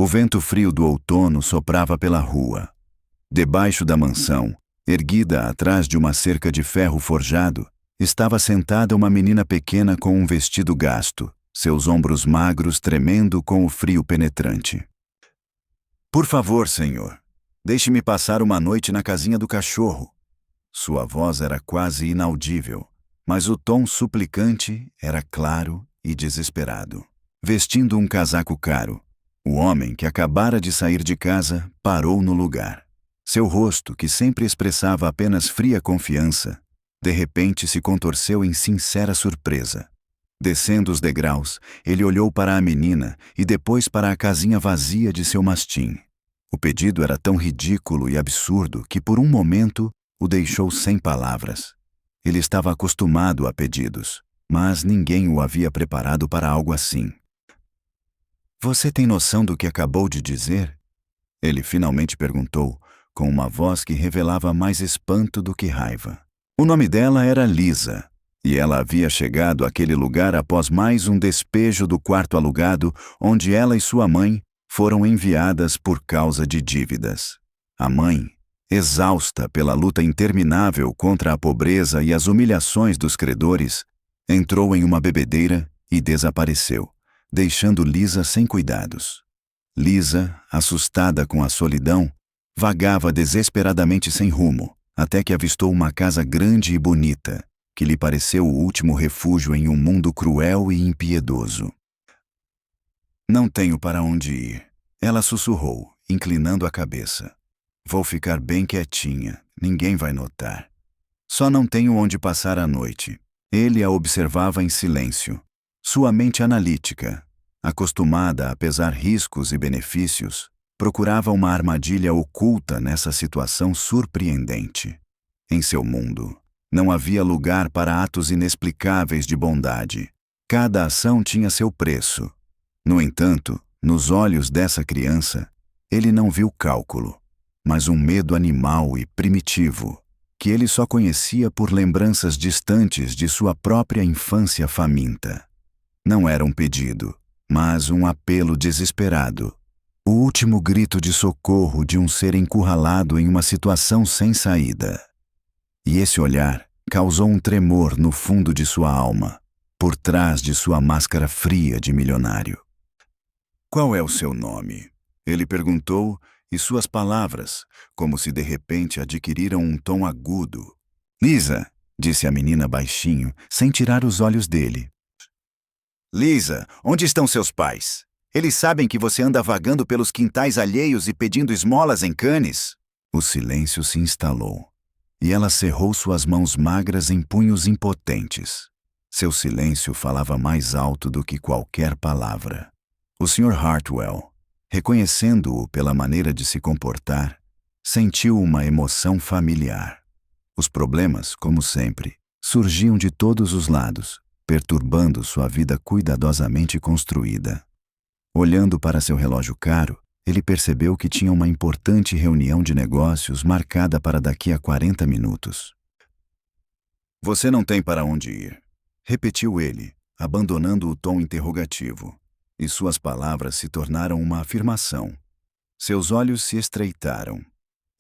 O vento frio do outono soprava pela rua. Debaixo da mansão, erguida atrás de uma cerca de ferro forjado, estava sentada uma menina pequena com um vestido gasto, seus ombros magros tremendo com o frio penetrante. "Por favor, senhor, deixe-me passar uma noite na casinha do cachorro." Sua voz era quase inaudível, mas o tom suplicante era claro e desesperado. Vestindo um casaco caro, o homem que acabara de sair de casa parou no lugar. Seu rosto, que sempre expressava apenas fria confiança, de repente se contorceu em sincera surpresa. Descendo os degraus, ele olhou para a menina e depois para a casinha vazia de seu mastim. O pedido era tão ridículo e absurdo que por um momento o deixou sem palavras. Ele estava acostumado a pedidos, mas ninguém o havia preparado para algo assim. "Você tem noção do que acabou de dizer?" Ele finalmente perguntou, com uma voz que revelava mais espanto do que raiva. O nome dela era Lisa, e ela havia chegado àquele lugar após mais um despejo do quarto alugado, onde ela e sua mãe foram enviadas por causa de dívidas. A mãe, exausta pela luta interminável contra a pobreza e as humilhações dos credores, entrou em uma bebedeira e desapareceu, deixando Lisa sem cuidados. Lisa, assustada com a solidão, vagava desesperadamente sem rumo, até que avistou uma casa grande e bonita, que lhe pareceu o último refúgio em um mundo cruel e impiedoso. "Não tenho para onde ir," ela sussurrou, inclinando a cabeça. "Vou ficar bem quietinha, ninguém vai notar. Só não tenho onde passar a noite." Ele a observava em silêncio. Sua mente analítica, acostumada a pesar riscos e benefícios, procurava uma armadilha oculta nessa situação surpreendente. Em seu mundo, não havia lugar para atos inexplicáveis de bondade. Cada ação tinha seu preço. No entanto, nos olhos dessa criança, ele não viu cálculo, mas um medo animal e primitivo, que ele só conhecia por lembranças distantes de sua própria infância faminta. Não era um pedido, mas um apelo desesperado. O último grito de socorro de um ser encurralado em uma situação sem saída. E esse olhar causou um tremor no fundo de sua alma, por trás de sua máscara fria de milionário. "Qual é o seu nome?" ele perguntou, e suas palavras, como se de repente adquiriram um tom agudo. "Lisa", disse a menina baixinho, sem tirar os olhos dele. "Lisa, onde estão seus pais? Eles sabem que você anda vagando pelos quintais alheios e pedindo esmolas em Cannes?" O silêncio se instalou, e ela cerrou suas mãos magras em punhos impotentes. Seu silêncio falava mais alto do que qualquer palavra. O Sr. Hartwell, reconhecendo-o pela maneira de se comportar, sentiu uma emoção familiar. Os problemas, como sempre, surgiam de todos os lados, perturbando sua vida cuidadosamente construída. Olhando para seu relógio caro, ele percebeu que tinha uma importante reunião de negócios marcada para daqui a 40 minutos. "Você não tem para onde ir", repetiu ele, abandonando o tom interrogativo, e suas palavras se tornaram uma afirmação. Seus olhos se estreitaram.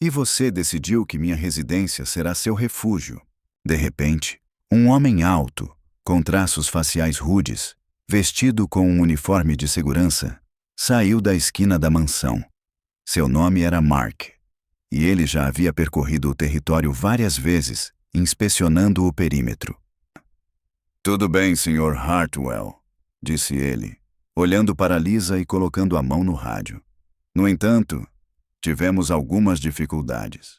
"E você decidiu que minha residência será seu refúgio." De repente, um homem alto, com traços faciais rudes, vestido com um uniforme de segurança, saiu da esquina da mansão. Seu nome era Mark, e ele já havia percorrido o território várias vezes, inspecionando o perímetro. "Tudo bem, Sr. Hartwell", disse ele, olhando para Lisa e colocando a mão no rádio. "No entanto, tivemos algumas dificuldades."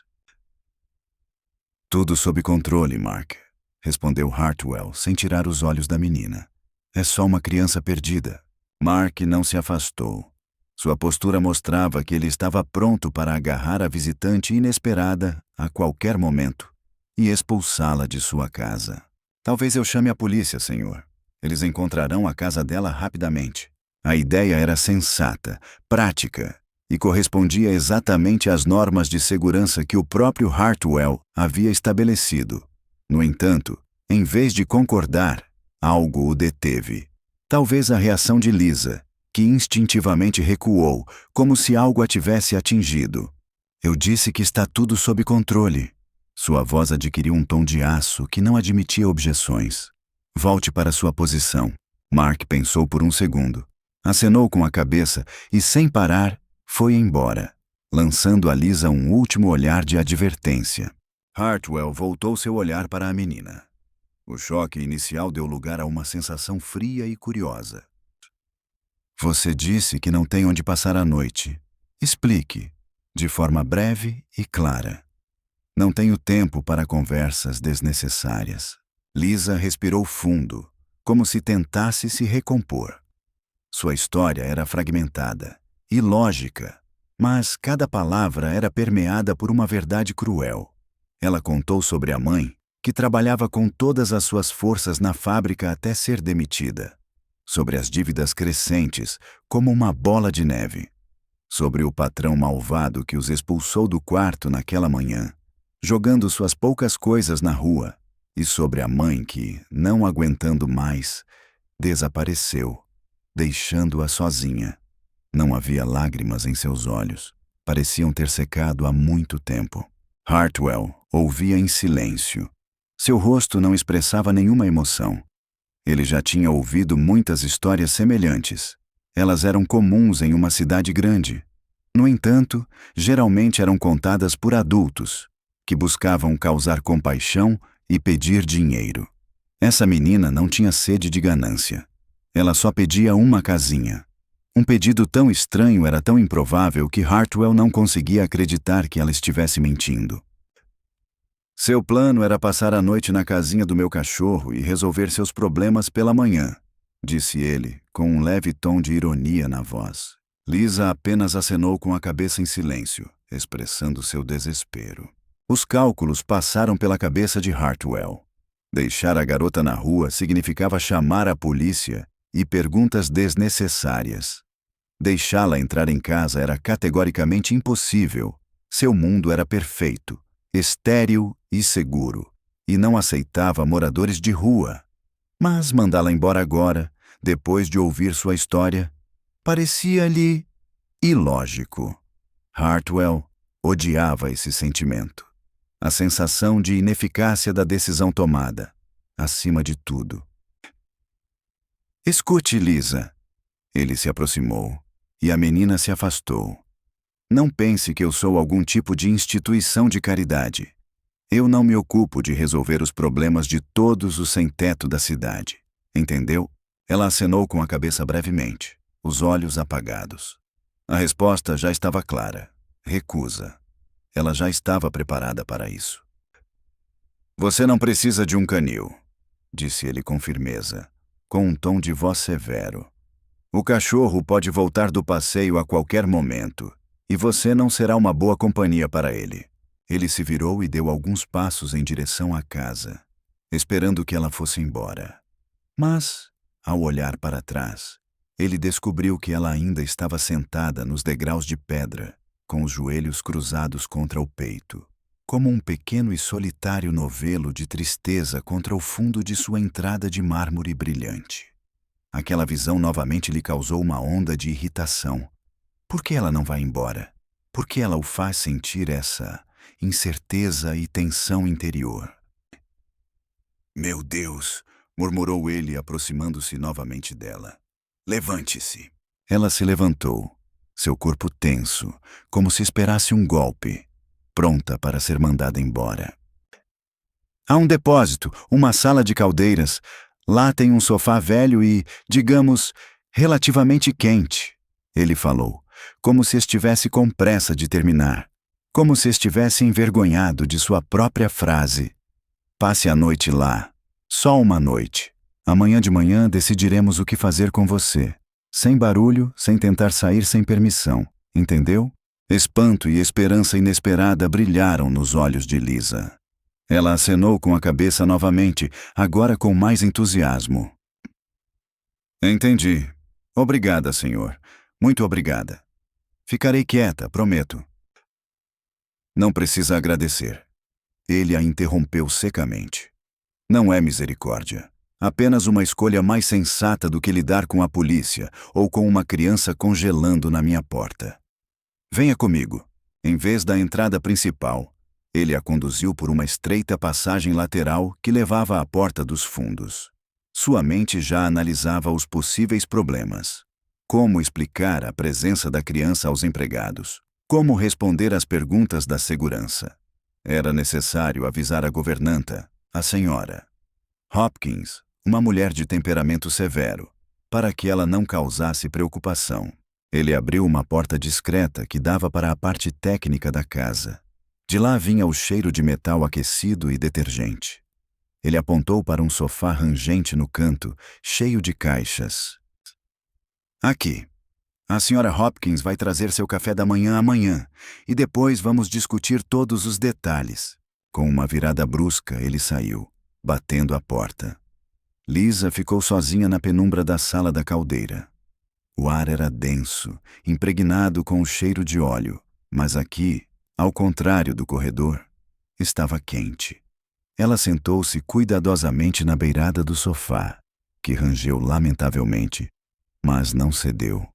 "Tudo sob controle, Mark", respondeu Hartwell, sem tirar os olhos da menina. "É só uma criança perdida." Mark não se afastou. Sua postura mostrava que ele estava pronto para agarrar a visitante inesperada a qualquer momento e expulsá-la de sua casa. "Talvez eu chame a polícia, senhor. Eles encontrarão a casa dela rapidamente." A ideia era sensata, prática, e correspondia exatamente às normas de segurança que o próprio Hartwell havia estabelecido. No entanto, em vez de concordar, algo o deteve. Talvez a reação de Lisa, que instintivamente recuou, como se algo a tivesse atingido. Eu disse que está tudo sob controle. Sua voz adquiriu um tom de aço que não admitia objeções. Volte para sua posição. Mark pensou por um segundo. Acenou com a cabeça e, sem parar, foi embora, lançando a Lisa um último olhar de advertência. Hartwell voltou seu olhar para a menina. O choque inicial deu lugar a uma sensação fria e curiosa. Você disse que não tem onde passar a noite. Explique, de forma breve e clara. Não tenho tempo para conversas desnecessárias. Lisa respirou fundo, como se tentasse se recompor. Sua história era fragmentada, ilógica, mas cada palavra era permeada por uma verdade cruel. Ela contou sobre a mãe, que trabalhava com todas as suas forças na fábrica até ser demitida. Sobre as dívidas crescentes, como uma bola de neve. Sobre o patrão malvado que os expulsou do quarto naquela manhã, jogando suas poucas coisas na rua. E sobre a mãe que, não aguentando mais, desapareceu, deixando-a sozinha. Não havia lágrimas em seus olhos. Pareciam ter secado há muito tempo. Hartwell ouvia em silêncio. Seu rosto não expressava nenhuma emoção. Ele já tinha ouvido muitas histórias semelhantes. Elas eram comuns em uma cidade grande. No entanto, geralmente eram contadas por adultos, que buscavam causar compaixão e pedir dinheiro. Essa menina não tinha sede de ganância. Ela só pedia uma casinha. Um pedido tão estranho era tão improvável que Hartwell não conseguia acreditar que ela estivesse mentindo. Seu plano era passar a noite na casinha do meu cachorro e resolver seus problemas pela manhã, disse ele, com um leve tom de ironia na voz. Lisa apenas acenou com a cabeça em silêncio, expressando seu desespero. Os cálculos passaram pela cabeça de Hartwell. Deixar a garota na rua significava chamar a polícia e perguntas desnecessárias. Deixá-la entrar em casa era categoricamente impossível. Seu mundo era perfeito, estéril e seguro, e não aceitava moradores de rua. Mas mandá-la embora agora, depois de ouvir sua história, parecia-lhe ilógico. Hartwell odiava esse sentimento. A sensação de ineficácia da decisão tomada, acima de tudo. Escute, Lisa. Ele se aproximou, e a menina se afastou. Não pense que eu sou algum tipo de instituição de caridade. Eu não me ocupo de resolver os problemas de todos os sem-teto da cidade. Entendeu? Ela acenou com a cabeça brevemente, os olhos apagados. A resposta já estava clara. Recusa. Ela já estava preparada para isso. Você não precisa de um canil, disse ele com firmeza, com um tom de voz severo. O cachorro pode voltar do passeio a qualquer momento, e você não será uma boa companhia para ele. Ele se virou e deu alguns passos em direção à casa, esperando que ela fosse embora. Mas, ao olhar para trás, ele descobriu que ela ainda estava sentada nos degraus de pedra, com os joelhos cruzados contra o peito, como um pequeno e solitário novelo de tristeza contra o fundo de sua entrada de mármore brilhante. Aquela visão novamente lhe causou uma onda de irritação. Por que ela não vai embora? Por que ela o faz sentir essa incerteza e tensão interior? Meu Deus! Murmurou ele, aproximando-se novamente dela. Levante-se! Ela se levantou, seu corpo tenso, como se esperasse um golpe, pronta para ser mandada embora. Há um depósito, uma sala de caldeiras. Lá tem um sofá velho e, digamos, relativamente quente, ele falou, como se estivesse com pressa de terminar, como se estivesse envergonhado de sua própria frase. Passe a noite lá, só uma noite. Amanhã de manhã decidiremos o que fazer com você. Sem barulho, sem tentar sair sem permissão, entendeu? Espanto e esperança inesperada brilharam nos olhos de Lisa. Ela acenou com a cabeça novamente, agora com mais entusiasmo. Entendi. Obrigada, senhor. Muito obrigada. Ficarei quieta, prometo. Não precisa agradecer. Ele a interrompeu secamente. Não é misericórdia. Apenas uma escolha mais sensata do que lidar com a polícia ou com uma criança congelando na minha porta. Venha comigo. Em vez da entrada principal, ele a conduziu por uma estreita passagem lateral que levava à porta dos fundos. Sua mente já analisava os possíveis problemas. Como explicar a presença da criança aos empregados? Como responder às perguntas da segurança? Era necessário avisar a governanta, a senhora Hopkins, uma mulher de temperamento severo, para que ela não causasse preocupação. Ele abriu uma porta discreta que dava para a parte técnica da casa. De lá vinha o cheiro de metal aquecido e detergente. Ele apontou para um sofá rangente no canto, cheio de caixas. Aqui. A senhora Hopkins vai trazer seu café da manhã amanhã, e depois vamos discutir todos os detalhes. Com uma virada brusca, ele saiu, batendo a porta. Lisa ficou sozinha na penumbra da sala da caldeira. O ar era denso, impregnado com o cheiro de óleo, mas aqui, ao contrário do corredor, estava quente. Ela sentou-se cuidadosamente na beirada do sofá, que rangeu lamentavelmente, mas não cedeu.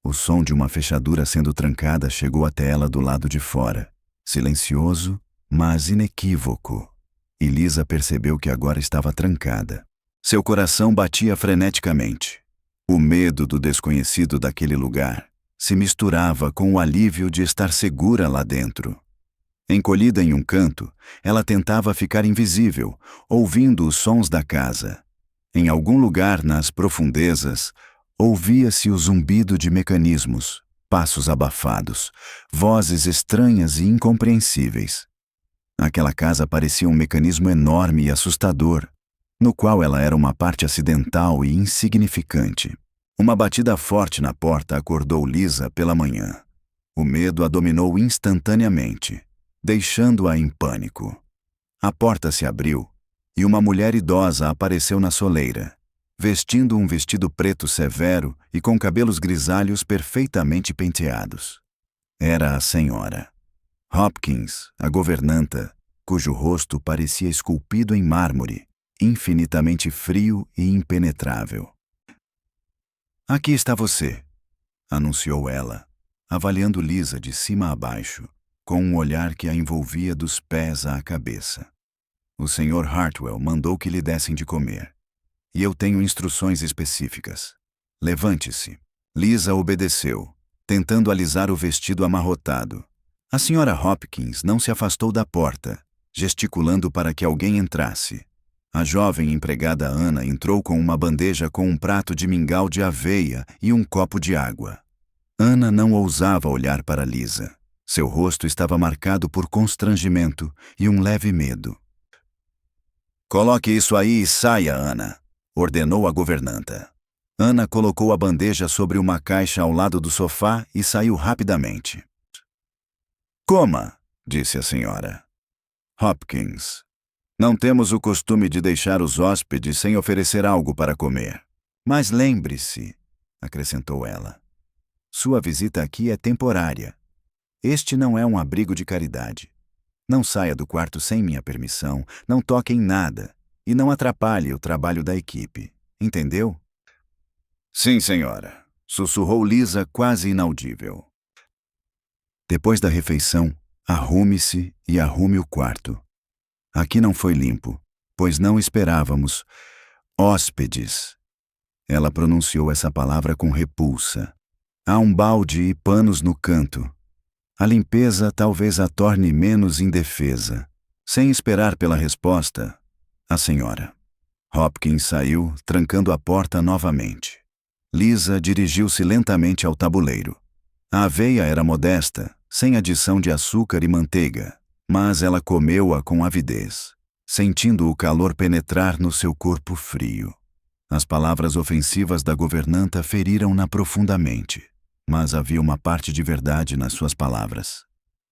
O som de uma fechadura sendo trancada chegou até ela do lado de fora, silencioso, mas inequívoco, e Lisa percebeu que agora estava trancada. Seu coração batia freneticamente. O medo do desconhecido daquele lugar se misturava com o alívio de estar segura lá dentro. Encolhida em um canto, ela tentava ficar invisível, ouvindo os sons da casa. Em algum lugar nas profundezas, ouvia-se o zumbido de mecanismos, passos abafados, vozes estranhas e incompreensíveis. Aquela casa parecia um mecanismo enorme e assustador, no qual ela era uma parte acidental e insignificante. Uma batida forte na porta acordou Lisa pela manhã. O medo a dominou instantaneamente, deixando-a em pânico. A porta se abriu e uma mulher idosa apareceu na soleira, vestindo um vestido preto severo e com cabelos grisalhos perfeitamente penteados. Era a senhora Hopkins, a governanta, cujo rosto parecia esculpido em mármore, infinitamente frio e impenetrável. "Aqui está você", anunciou ela, avaliando Lisa de cima a baixo, com um olhar que a envolvia dos pés à cabeça. "O Sr. Hartwell mandou que lhe dessem de comer. E eu tenho instruções específicas. Levante-se." Lisa obedeceu, tentando alisar o vestido amarrotado. A Sra. Hopkins não se afastou da porta, gesticulando para que alguém entrasse. A jovem empregada Ana entrou com uma bandeja com um prato de mingau de aveia e um copo de água. Ana não ousava olhar para Lisa. Seu rosto estava marcado por constrangimento e um leve medo. "Coloque isso aí e saia, Ana", ordenou a governanta. Ana colocou a bandeja sobre uma caixa ao lado do sofá e saiu rapidamente. "Coma", disse a senhora Hopkins. "Não temos o costume de deixar os hóspedes sem oferecer algo para comer. Mas lembre-se", acrescentou ela, "sua visita aqui é temporária. Este não é um abrigo de caridade. Não saia do quarto sem minha permissão, não toque em nada e não atrapalhe o trabalho da equipe. Entendeu?" "Sim, senhora", sussurrou Lisa, quase inaudível. "Depois da refeição, arrume-se e arrume o quarto. Aqui não foi limpo, pois não esperávamos hóspedes." Ela pronunciou essa palavra com repulsa. "Há um balde e panos no canto. A limpeza talvez a torne menos indefesa." Sem esperar pela resposta, a senhora Hopkins saiu, trancando a porta novamente. Lisa dirigiu-se lentamente ao tabuleiro. A aveia era modesta, sem adição de açúcar e manteiga, mas ela comeu-a com avidez, sentindo o calor penetrar no seu corpo frio. As palavras ofensivas da governanta feriram-na profundamente, mas havia uma parte de verdade nas suas palavras.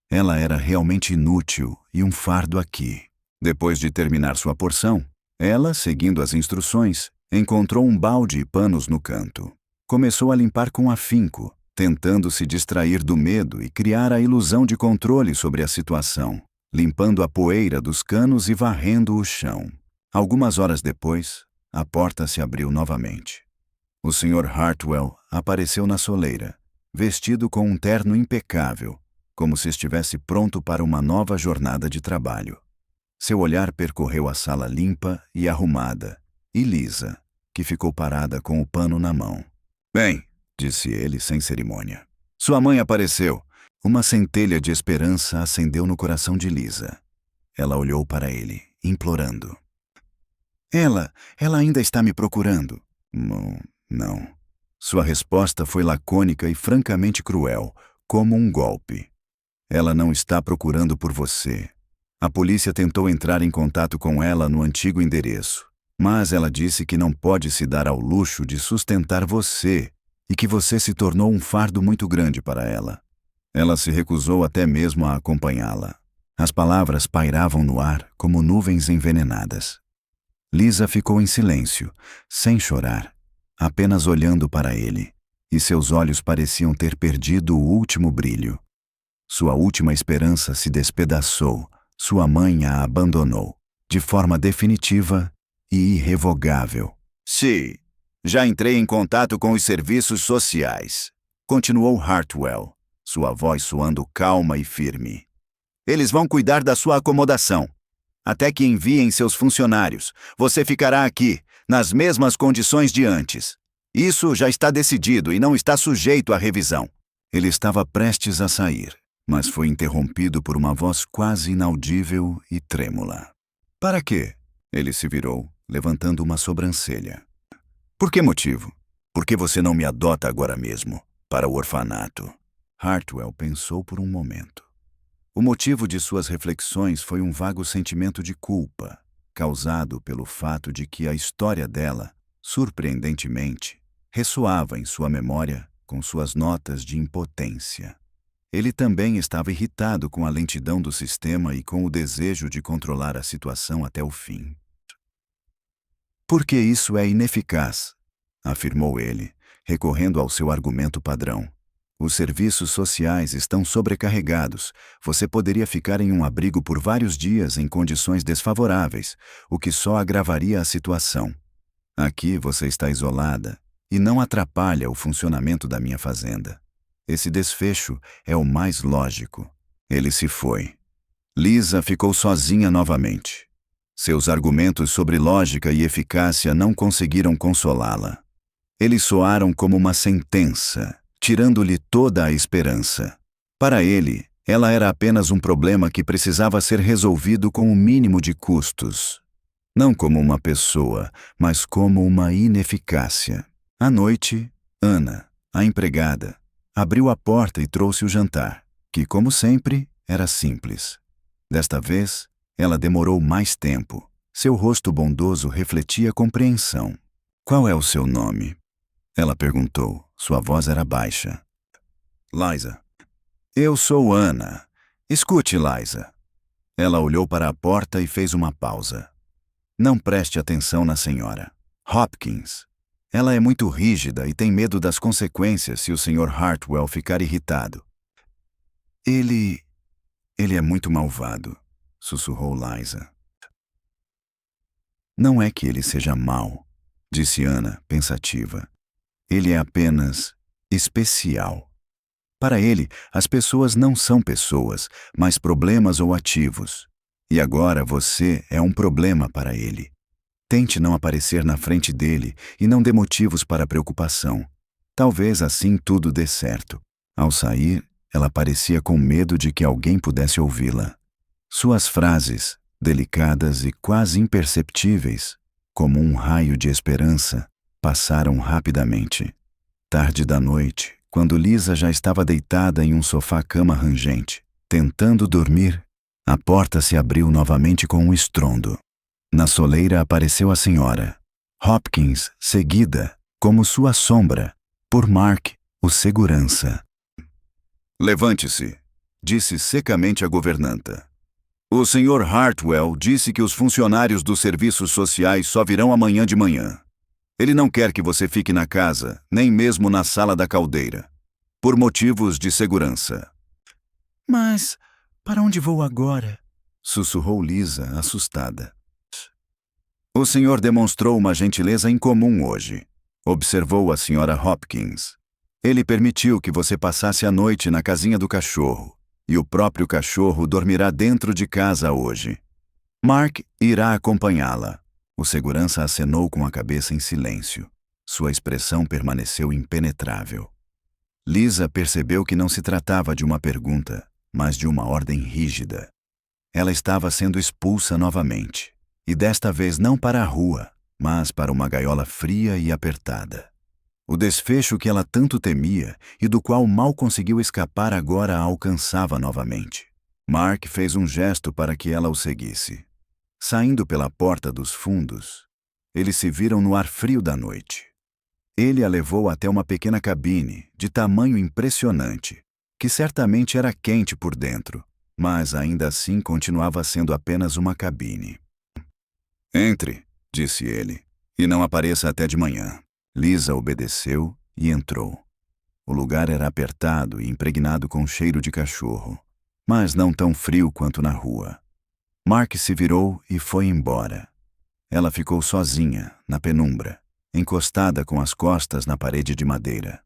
Ela era realmente inútil e um fardo aqui. Depois de terminar sua porção, ela, seguindo as instruções, encontrou um balde e panos no canto. Começou a limpar com afinco, tentando se distrair do medo e criar a ilusão de controle sobre a situação, limpando a poeira dos canos e varrendo o chão. Algumas horas depois, A porta se abriu novamente. O Sr. Hartwell apareceu na soleira, vestido com um terno impecável, como se estivesse pronto para uma nova jornada de trabalho. Seu olhar percorreu a sala limpa e arrumada, e lisa, que ficou parada com o pano na mão. Bem, disse ele sem cerimônia. Sua mãe apareceu. Uma centelha de esperança acendeu no coração de Lisa. Ela olhou para ele, implorando. Ela ainda está me procurando. Não. Sua resposta foi lacônica e francamente cruel, como um golpe. Ela não está procurando por você. A polícia tentou entrar em contato com ela no antigo endereço, mas ela disse que não pode se dar ao luxo de sustentar você e que você se tornou um fardo muito grande para ela. Ela se recusou até mesmo a acompanhá-la. As palavras pairavam no ar como nuvens envenenadas. Lisa ficou em silêncio, sem chorar, apenas olhando para ele, e seus olhos pareciam ter perdido o último brilho. Sua última esperança se despedaçou, sua mãe a abandonou, de forma definitiva e irrevogável. Sim, já entrei em contato com os serviços sociais, continuou Hartwell, sua voz soando calma e firme. Eles vão cuidar da sua acomodação. Até que enviem seus funcionários, você ficará aqui, nas mesmas condições de antes. Isso já está decidido e não está sujeito à revisão. Ele estava prestes a sair, mas foi interrompido por uma voz quase inaudível e trêmula. Para quê? Ele se virou, levantando uma sobrancelha. Por que motivo? Por que você não me adota agora mesmo, para o orfanato? Hartwell pensou por um momento. O motivo de suas reflexões foi um vago sentimento de culpa, causado pelo fato de que a história dela, surpreendentemente, ressoava em sua memória com suas notas de impotência. Ele também estava irritado com a lentidão do sistema e com o desejo de controlar a situação até o fim. Porque isso é ineficaz, afirmou ele, recorrendo ao seu argumento padrão. Os serviços sociais estão sobrecarregados. Você poderia ficar em um abrigo por vários dias em condições desfavoráveis, o que só agravaria a situação. Aqui você está isolada e não atrapalha o funcionamento da minha fazenda. Esse desfecho é o mais lógico. Ele se foi. Lisa ficou sozinha novamente. Seus argumentos sobre lógica e eficácia não conseguiram consolá-la. Eles soaram como uma sentença, tirando-lhe toda a esperança. Para ele, ela era apenas um problema que precisava ser resolvido com o mínimo de custos. Não como uma pessoa, mas como uma ineficácia. À noite, Ana, a empregada, abriu a porta e trouxe o jantar, que, como sempre, era simples. Desta vez, ela demorou mais tempo. Seu rosto bondoso refletia compreensão. Qual é o seu nome? Ela perguntou. Sua voz era baixa. Liza. Eu sou Ana. Escute, Liza. Ela olhou para a porta e fez uma pausa. Não preste atenção na senhora. Hopkins. Ela é muito rígida e tem medo das consequências se o Sr. Hartwell ficar irritado. Ele é muito malvado, sussurrou Liza. Não é que ele seja mau, disse Ana, pensativa. Ele é apenas especial. Para ele, as pessoas não são pessoas, mas problemas ou ativos. E agora você é um problema para ele. Tente não aparecer na frente dele e não dê motivos para preocupação. Talvez assim tudo dê certo. Ao sair, ela parecia com medo de que alguém pudesse ouvi-la. Suas frases, delicadas e quase imperceptíveis, como um raio de esperança, passaram rapidamente. Tarde da noite, quando Lisa já estava deitada em um sofá-cama rangente, tentando dormir, a porta se abriu novamente com um estrondo. Na soleira apareceu a senhora, Hopkins, seguida, como sua sombra, por Mark, o segurança. Levante-se, disse secamente a governanta. O Sr. Hartwell disse que os funcionários dos serviços sociais só virão amanhã de manhã. Ele não quer que você fique na casa, nem mesmo na sala da caldeira, por motivos de segurança. Mas para onde vou agora? Sussurrou Lisa, assustada. O senhor demonstrou uma gentileza incomum hoje, observou a senhora Hopkins. Ele permitiu que você passasse a noite na casinha do cachorro, e o próprio cachorro dormirá dentro de casa hoje. Mark irá acompanhá-la. O segurança acenou com a cabeça em silêncio. Sua expressão permaneceu impenetrável. Lisa percebeu que não se tratava de uma pergunta, mas de uma ordem rígida. Ela estava sendo expulsa novamente, e desta vez não para a rua, mas para uma gaiola fria e apertada. O desfecho que ela tanto temia e do qual mal conseguiu escapar agora a alcançava novamente. Mark fez um gesto para que ela o seguisse. Saindo pela porta dos fundos, eles se viram no ar frio da noite. Ele a levou até uma pequena cabine, de tamanho impressionante, que certamente era quente por dentro, mas ainda assim continuava sendo apenas uma cabine. Entre, disse ele, e não apareça até de manhã. Lisa obedeceu e entrou. O lugar era apertado e impregnado com cheiro de cachorro, mas não tão frio quanto na rua. Mark se virou e foi embora. Ela ficou sozinha, na penumbra, encostada com as costas na parede de madeira.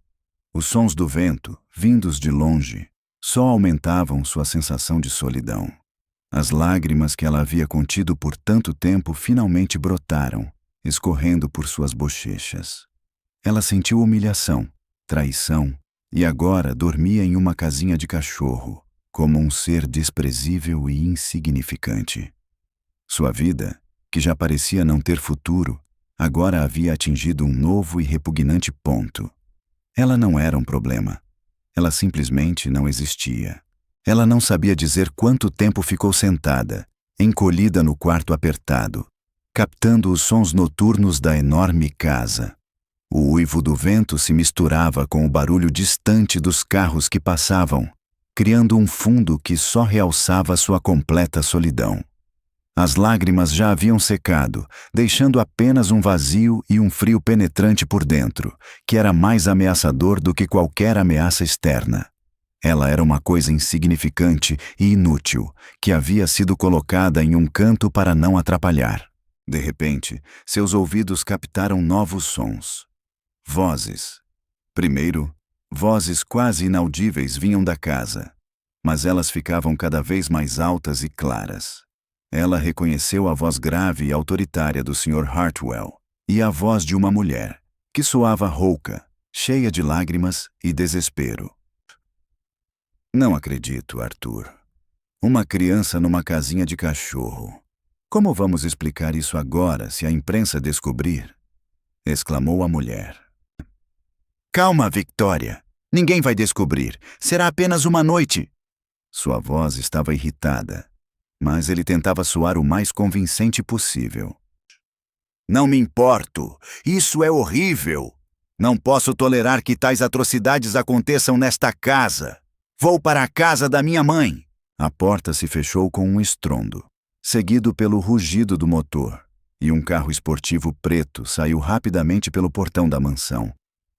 Os sons do vento, vindos de longe, só aumentavam sua sensação de solidão. As lágrimas que ela havia contido por tanto tempo finalmente brotaram, escorrendo por suas bochechas. Ela sentiu humilhação, traição, e agora dormia em uma casinha de cachorro, como um ser desprezível e insignificante. Sua vida, que já parecia não ter futuro, agora havia atingido um novo e repugnante ponto. Ela não era um problema. Ela simplesmente não existia. Ela não sabia dizer quanto tempo ficou sentada, encolhida no quarto apertado, captando os sons noturnos da enorme casa. O uivo do vento se misturava com o barulho distante dos carros que passavam, criando um fundo que só realçava sua completa solidão. As lágrimas já haviam secado, deixando apenas um vazio e um frio penetrante por dentro, que era mais ameaçador do que qualquer ameaça externa. Ela era uma coisa insignificante e inútil, que havia sido colocada em um canto para não atrapalhar. De repente, seus ouvidos captaram novos sons. Vozes. Primeiro, vozes quase inaudíveis vinham da casa, mas elas ficavam cada vez mais altas e claras. Ela reconheceu a voz grave e autoritária do Sr. Hartwell e a voz de uma mulher, que soava rouca, cheia de lágrimas e desespero. Não acredito, Arthur. Uma criança numa casinha de cachorro. Como vamos explicar isso agora se a imprensa descobrir? Exclamou a mulher. Calma, Victoria. Ninguém vai descobrir. Será apenas uma noite. Sua voz estava irritada, mas ele tentava soar o mais convincente possível. Não me importo. Isso é horrível. Não posso tolerar que tais atrocidades aconteçam nesta casa. Vou para a casa da minha mãe. A porta se fechou com um estrondo, seguido pelo rugido do motor, e um carro esportivo preto saiu rapidamente pelo portão da mansão.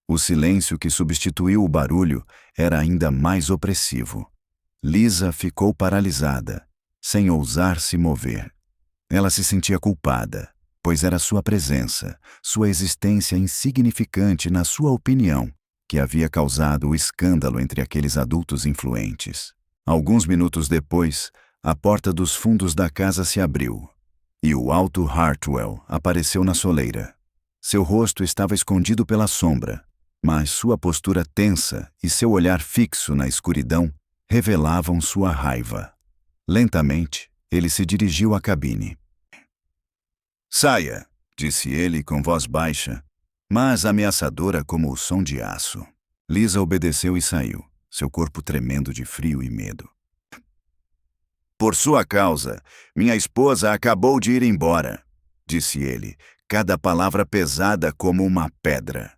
O silêncio que substituiu o barulho era ainda mais opressivo. Lisa ficou paralisada, sem ousar se mover. Ela se sentia culpada, pois era sua presença, sua existência insignificante na sua opinião, que havia causado o escândalo entre aqueles adultos influentes. Alguns minutos depois, a porta dos fundos da casa se abriu, e o alto Hartwell apareceu na soleira. Seu rosto estava escondido pela sombra, mas sua postura tensa e seu olhar fixo na escuridão revelavam sua raiva. Lentamente, ele se dirigiu à cabine. Saia, disse ele com voz baixa, mas ameaçadora como o som de aço. Lisa obedeceu e saiu, seu corpo tremendo de frio e medo. Por sua causa, minha esposa acabou de ir embora, disse ele, cada palavra pesada como uma pedra.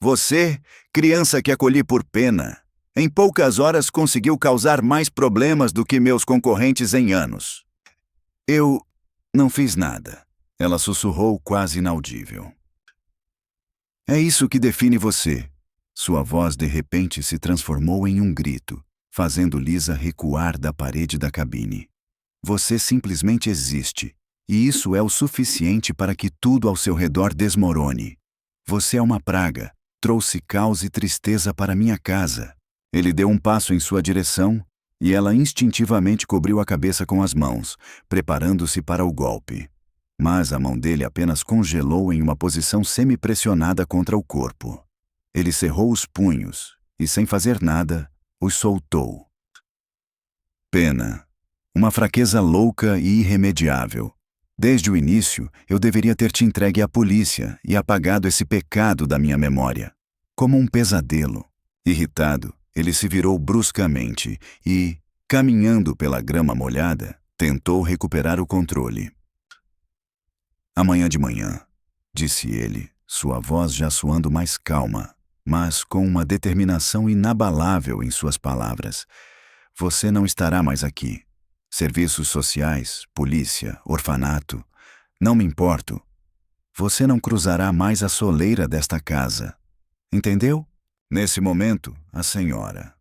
Você, criança que acolhi por pena, em poucas horas conseguiu causar mais problemas do que meus concorrentes em anos. Eu não fiz nada, ela sussurrou quase inaudível. É isso que define você. Sua voz de repente se transformou em um grito, fazendo Lisa recuar da parede da cabine. Você simplesmente existe, E isso é o suficiente para que tudo ao seu redor desmorone. Você é uma praga. Trouxe caos e tristeza para minha casa. Ele deu um passo em sua direção, e ela instintivamente cobriu a cabeça com as mãos, preparando-se para o golpe. Mas a mão dele apenas congelou em uma posição semi-pressionada contra o corpo. Ele cerrou os punhos, e sem fazer nada, os soltou. Pena. Uma fraqueza louca e irremediável. Desde o início, eu deveria ter te entregue à polícia e apagado esse pecado da minha memória. Como um pesadelo. Irritado, ele se virou bruscamente e, caminhando pela grama molhada, tentou recuperar o controle. Amanhã de manhã, disse ele, sua voz já soando mais calma, mas com uma determinação inabalável em suas palavras. Você não estará mais aqui. Serviços sociais, polícia, orfanato. Não me importo. Você não cruzará mais a soleira desta casa. Entendeu? Nesse momento, a senhora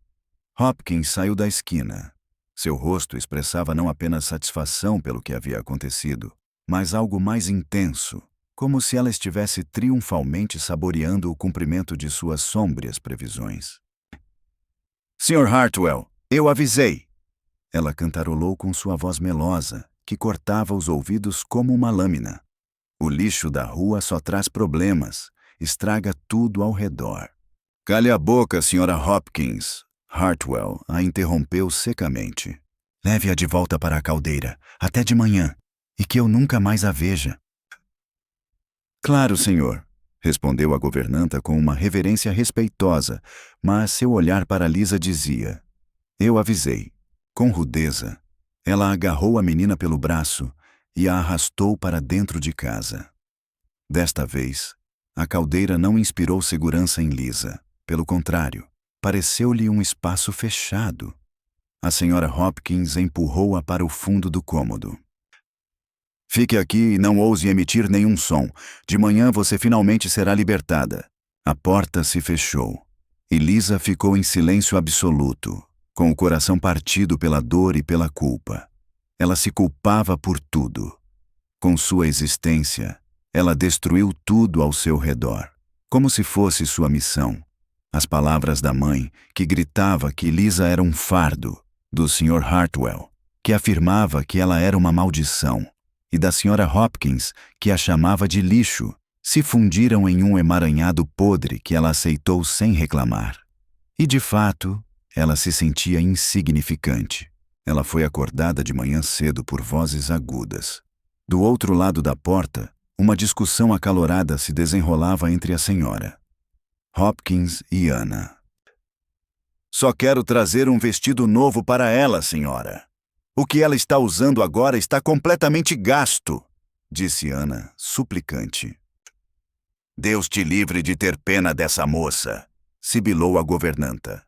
Hopkins saiu da esquina. Seu rosto expressava não apenas satisfação pelo que havia acontecido, mas algo mais intenso, como se ela estivesse triunfalmente saboreando o cumprimento de suas sômbrias previsões. Sr. Hartwell, eu avisei! Ela cantarolou com sua voz melosa, que cortava os ouvidos como uma lâmina. O lixo da rua só traz problemas, estraga tudo ao redor. Cale a boca, Sra. Hopkins. Hartwell a interrompeu secamente. Leve-a de volta para a caldeira, até de manhã, e que eu nunca mais a veja. Claro, senhor, respondeu a governanta com uma reverência respeitosa, mas seu olhar para Lisa dizia: eu avisei. Com rudeza, ela agarrou a menina pelo braço e a arrastou para dentro de casa. Desta vez, a caldeira não inspirou segurança em Lisa. Pelo contrário, pareceu-lhe um espaço fechado. A senhora Hopkins empurrou-a para o fundo do cômodo. Fique aqui e não ouse emitir nenhum som. De manhã você finalmente será libertada. A porta se fechou, e Lisa ficou em silêncio absoluto, com o coração partido pela dor e pela culpa. Ela se culpava por tudo. Com sua existência, ela destruiu tudo ao seu redor, como se fosse sua missão. As palavras da mãe, que gritava que Lisa era um fardo, do Sr. Hartwell, que afirmava que ela era uma maldição, e da Sra. Hopkins, que a chamava de lixo, se fundiram em um emaranhado podre que ela aceitou sem reclamar. E, de fato, ela se sentia insignificante. Ela foi acordada de manhã cedo por vozes agudas. Do outro lado da porta, uma discussão acalorada se desenrolava entre a senhora Hopkins e Ana. Só quero trazer um vestido novo para ela, senhora. O que ela está usando agora está completamente gasto, disse Ana, suplicante. Deus te livre de ter pena dessa moça, sibilou a governanta.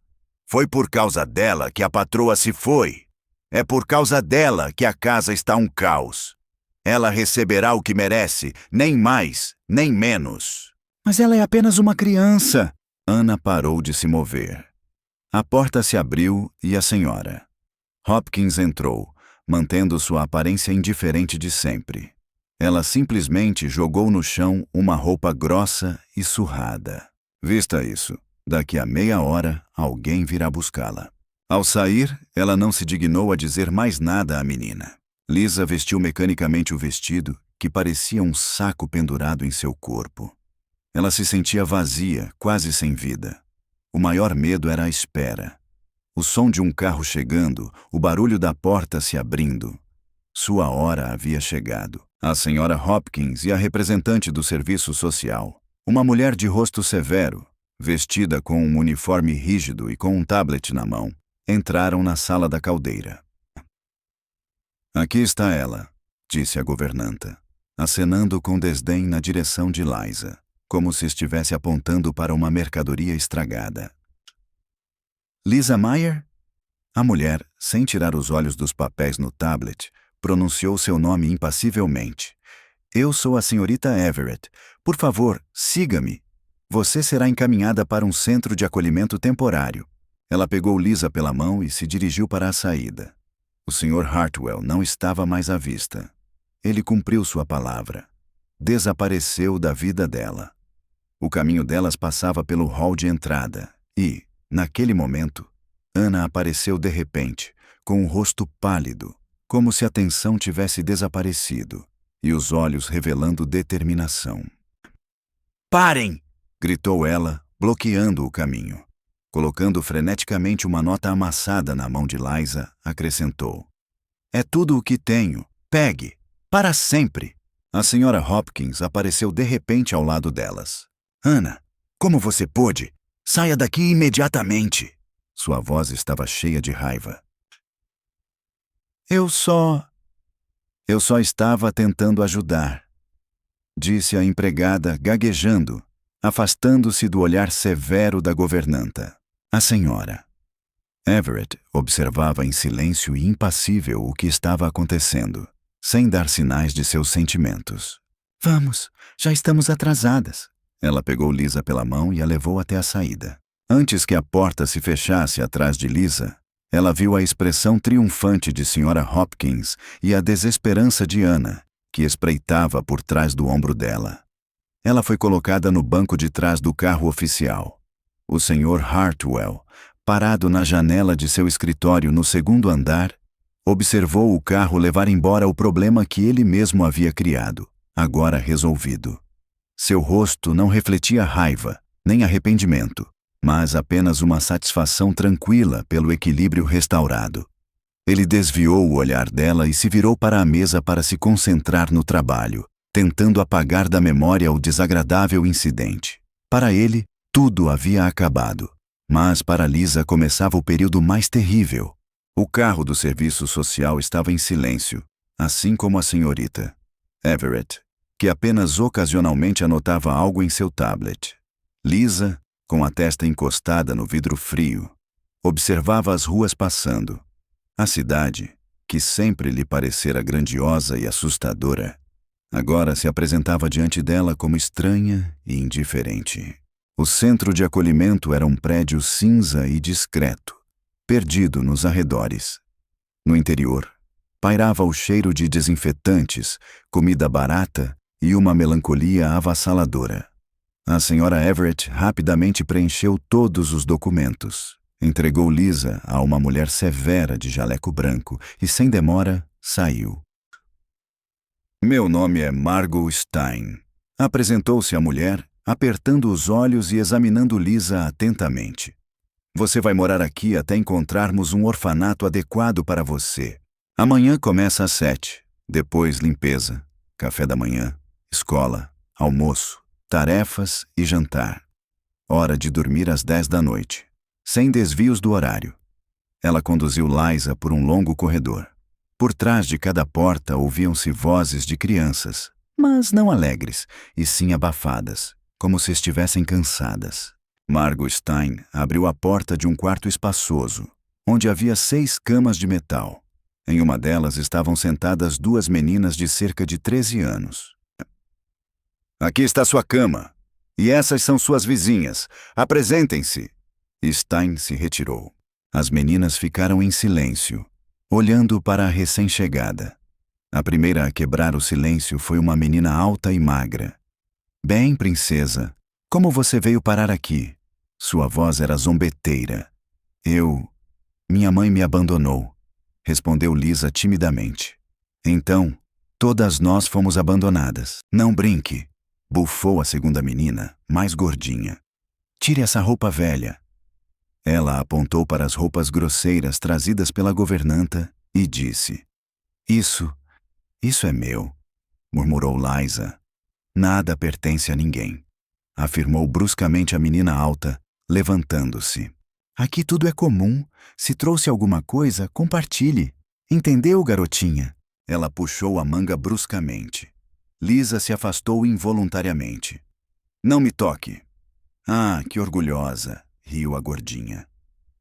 Foi por causa dela que a patroa se foi. É por causa dela que a casa está um caos. Ela receberá o que merece, nem mais, nem menos. Mas ela é apenas uma criança. Ana parou de se mover. A porta se abriu e a senhora Hopkins entrou, mantendo sua aparência indiferente de sempre. Ela simplesmente jogou no chão uma roupa grossa e surrada. Vista isso, daqui a meia hora alguém virá buscá-la. Ao sair, ela não se dignou a dizer mais nada à menina. Lisa vestiu mecanicamente o vestido, que parecia um saco pendurado em seu corpo. Ela se sentia vazia, quase sem vida. O maior medo era a espera. O som de um carro chegando, o barulho da porta se abrindo. Sua hora havia chegado. A senhora Hopkins e a representante do serviço social, uma mulher de rosto severo, vestida com um uniforme rígido e com um tablet na mão, entraram na sala da caldeira. Aqui está ela, disse a governanta, acenando com desdém na direção de Liza, como se estivesse apontando para uma mercadoria estragada. Lisa Meyer? A mulher, sem tirar os olhos dos papéis no tablet, pronunciou seu nome impassivelmente. Eu sou a senhorita Everett. Por favor, siga-me. Você será encaminhada para um centro de acolhimento temporário. Ela pegou Lisa pela mão e se dirigiu para a saída. O Sr. Hartwell não estava mais à vista. Ele cumpriu sua palavra. Desapareceu da vida dela. O caminho delas passava pelo hall de entrada e, naquele momento, Ana apareceu de repente, com o rosto pálido, como se a tensão tivesse desaparecido, e os olhos revelando determinação. "Parem!" gritou ela, bloqueando o caminho. Colocando freneticamente uma nota amassada na mão de Liza, acrescentou: "É tudo o que tenho. Pegue! Para sempre!" A senhora Hopkins apareceu de repente ao lado delas. "Ana, como você pôde? Saia daqui imediatamente!" Sua voz estava cheia de raiva. Eu só estava tentando ajudar", disse a empregada, gaguejando, afastando-se do olhar severo da governanta. A senhora Everett observava em silêncio e impassível o que estava acontecendo, sem dar sinais de seus sentimentos. "Vamos, já estamos atrasadas." Ela pegou Liza pela mão e a levou até a saída. Antes que a porta se fechasse atrás de Liza, ela viu a expressão triunfante de Sra. Hopkins e a desesperança de Ana, que espreitava por trás do ombro dela. Ela foi colocada no banco de trás do carro oficial. O Sr. Hartwell, parado na janela de seu escritório no segundo andar, observou o carro levar embora o problema que ele mesmo havia criado, agora resolvido. Seu rosto não refletia raiva, nem arrependimento, mas apenas uma satisfação tranquila pelo equilíbrio restaurado. Ele desviou o olhar dela e se virou para a mesa para se concentrar no trabalho, tentando apagar da memória o desagradável incidente. Para ele, tudo havia acabado, mas para Liza começava o período mais terrível. O carro do serviço social estava em silêncio, assim como a senhorita Everett, que apenas ocasionalmente anotava algo em seu tablet. Liza, com a testa encostada no vidro frio, observava as ruas passando. A cidade, que sempre lhe parecera grandiosa e assustadora, agora se apresentava diante dela como estranha e indiferente. O centro de acolhimento era um prédio cinza e discreto, perdido nos arredores. No interior, pairava o cheiro de desinfetantes, comida barata e uma melancolia avassaladora. A senhora Everett rapidamente preencheu todos os documentos, entregou Liza a uma mulher severa de jaleco branco e, sem demora, saiu. "Meu nome é Margot Stein", apresentou-se a mulher, apertando os olhos e examinando Liza atentamente. "Você vai morar aqui até encontrarmos um orfanato adequado para você. Amanhã começa às 7, depois limpeza, café da manhã, escola, almoço, tarefas e jantar. Hora de dormir às 10 da noite, sem desvios do horário." Ela conduziu Liza por um longo corredor. Por trás de cada porta ouviam-se vozes de crianças, mas não alegres, e sim abafadas, como se estivessem cansadas. Margot Stein abriu a porta de um quarto espaçoso, onde havia 6 camas de metal. Em uma delas estavam sentadas 2 meninas de cerca de 13 anos. "Aqui está sua cama. E essas são suas vizinhas. Apresentem-se." Stein se retirou. As meninas ficaram em silêncio, olhando para a recém-chegada. A primeira a quebrar o silêncio foi uma menina alta e magra. "Bem, princesa, como você veio parar aqui?" Sua voz era zombeteira. Minha mãe me abandonou", respondeu Liza timidamente. "Então, todas nós fomos abandonadas. Não brinque", bufou a segunda menina, mais gordinha. "Tire essa roupa velha." Ela apontou para as roupas grosseiras trazidas pela governanta e disse: Isso é meu", murmurou Liza. "Nada pertence a ninguém", afirmou bruscamente a menina alta, levantando-se. "Aqui tudo é comum. Se trouxe alguma coisa, compartilhe. Entendeu, garotinha?" Ela puxou a manga bruscamente. Liza se afastou involuntariamente. "Não me toque." "Ah, que orgulhosa", riu a gordinha.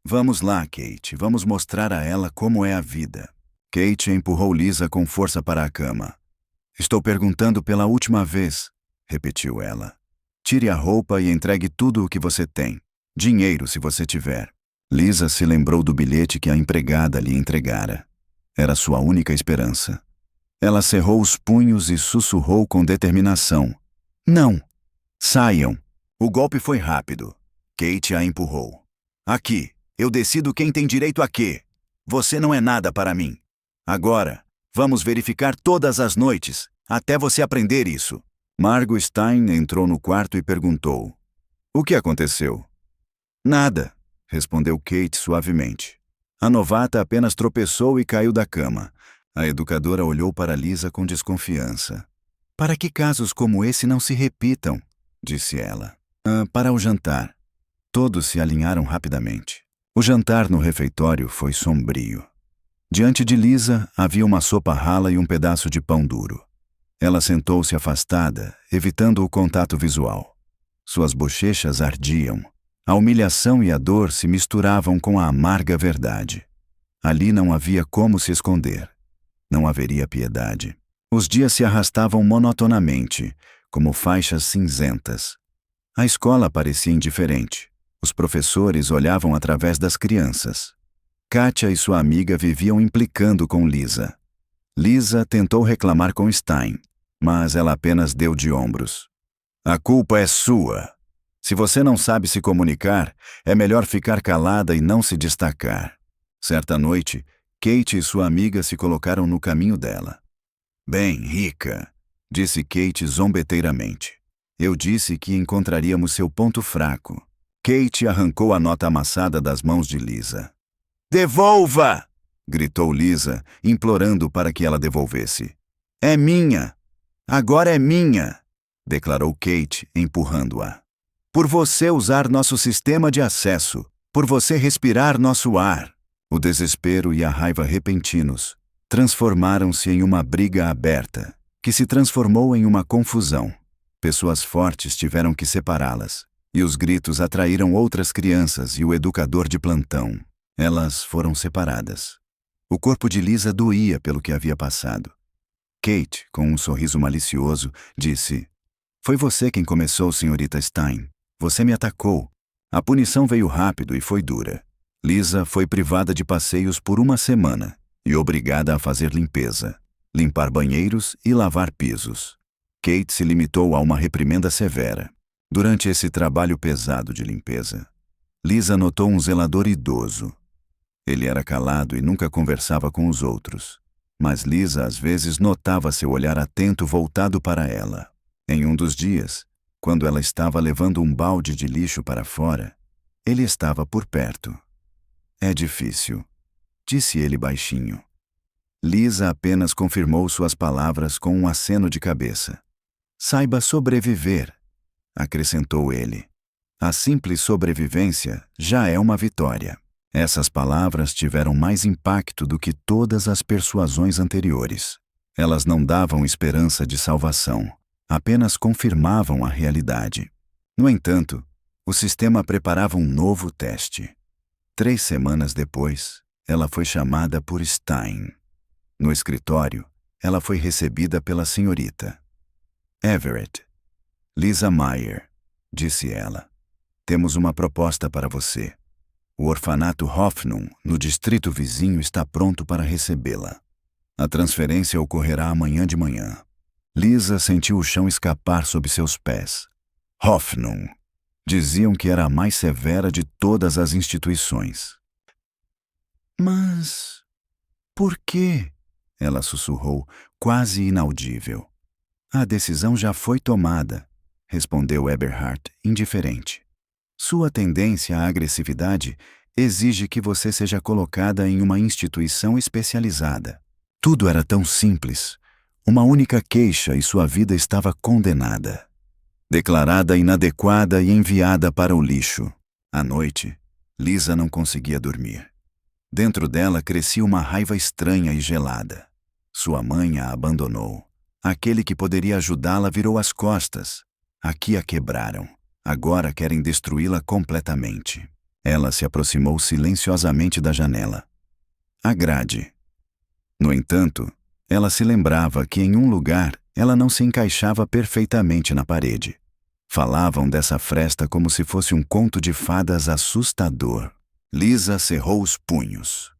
"Vamos lá, Kate, vamos mostrar a ela como é a vida." Kate empurrou Liza com força para a cama. "Estou perguntando pela última vez", repetiu ela. "Tire a roupa e entregue tudo o que você tem. Dinheiro, se você tiver." Liza se lembrou do bilhete que a empregada lhe entregara. Era sua única esperança. Ela cerrou os punhos e sussurrou com determinação. Não! Saiam! O golpe foi rápido. Kate a empurrou. Aqui, eu decido quem tem direito a quê. Você não é nada para mim. Agora, vamos verificar todas as noites, até você aprender isso. Margot Stein entrou no quarto e perguntou. O que aconteceu? Nada, respondeu Kate suavemente. A novata apenas tropeçou e caiu da cama. A educadora olhou para Lisa com desconfiança. Para que casos como esse não se repitam? Disse ela. Para o jantar. Todos se alinharam rapidamente. O jantar no refeitório foi sombrio. Diante de Lisa havia uma sopa rala e um pedaço de pão duro. Ela sentou-se afastada, evitando o contato visual. Suas bochechas ardiam. A humilhação e a dor se misturavam com a amarga verdade. Ali não havia como se esconder. Não haveria piedade. Os dias se arrastavam monotonamente, como faixas cinzentas. A escola parecia indiferente. Os professores olhavam através das crianças. Katia e sua amiga viviam implicando com Lisa. Lisa tentou reclamar com Stein, mas ela apenas deu de ombros. A culpa é sua. Se você não sabe se comunicar, é melhor ficar calada e não se destacar. Certa noite, Kate e sua amiga se colocaram no caminho dela. Bem, rica, disse Kate zombeteiramente. Eu disse que encontraríamos seu ponto fraco. Kate arrancou a nota amassada das mãos de Lisa. Devolva! Gritou Lisa, implorando para que ela devolvesse. É minha! Agora é minha! Declarou Kate, empurrando-a. Por você usar nosso sistema de acesso, por você respirar nosso ar. O desespero e a raiva repentinos transformaram-se em uma briga aberta, que se transformou em uma confusão. Pessoas fortes tiveram que separá-las, e os gritos atraíram outras crianças e o educador de plantão. Elas foram separadas. O corpo de Lisa doía pelo que havia passado. Kate, com um sorriso malicioso, disse: Foi você quem começou, senhorita Stein. Você me atacou. A punição veio rápido e foi dura. Lisa foi privada de passeios por uma semana e obrigada a fazer limpeza, limpar banheiros e lavar pisos. Kate se limitou a uma reprimenda severa. Durante esse trabalho pesado de limpeza, Lisa notou um zelador idoso. Ele era calado e nunca conversava com os outros, mas Lisa às vezes notava seu olhar atento voltado para ela. Em um dos dias, quando ela estava levando um balde de lixo para fora, ele estava por perto. É difícil, disse ele baixinho. Lisa apenas confirmou suas palavras com um aceno de cabeça. Saiba sobreviver, acrescentou ele. A simples sobrevivência já é uma vitória. Essas palavras tiveram mais impacto do que todas as persuasões anteriores. Elas não davam esperança de salvação, apenas confirmavam a realidade. No entanto, o sistema preparava um novo teste. 3 semanas depois, ela foi chamada por Stein. No escritório, ela foi recebida pela senhorita Everett. Lisa Meyer, disse ela. Temos uma proposta para você. O orfanato Hoffnung, no distrito vizinho, está pronto para recebê-la. A transferência ocorrerá amanhã de manhã. Lisa sentiu o chão escapar sob seus pés. Hoffnung. Diziam que era a mais severa de todas as instituições. Mas por quê? Ela sussurrou, quase inaudível. A decisão já foi tomada, respondeu Eberhard, indiferente. Sua tendência à agressividade exige que você seja colocada em uma instituição especializada. Tudo era tão simples. Uma única queixa e sua vida estava condenada. Declarada inadequada e enviada para o lixo. À noite, Lisa não conseguia dormir. Dentro dela crescia uma raiva estranha e gelada. Sua mãe a abandonou. Aquele que poderia ajudá-la virou as costas. Aqui a quebraram. Agora querem destruí-la completamente. Ela se aproximou silenciosamente da janela. A grade. No entanto, ela se lembrava que em um lugar ela não se encaixava perfeitamente na parede. Falavam dessa fresta como se fosse um conto de fadas assustador. Lisa cerrou os punhos.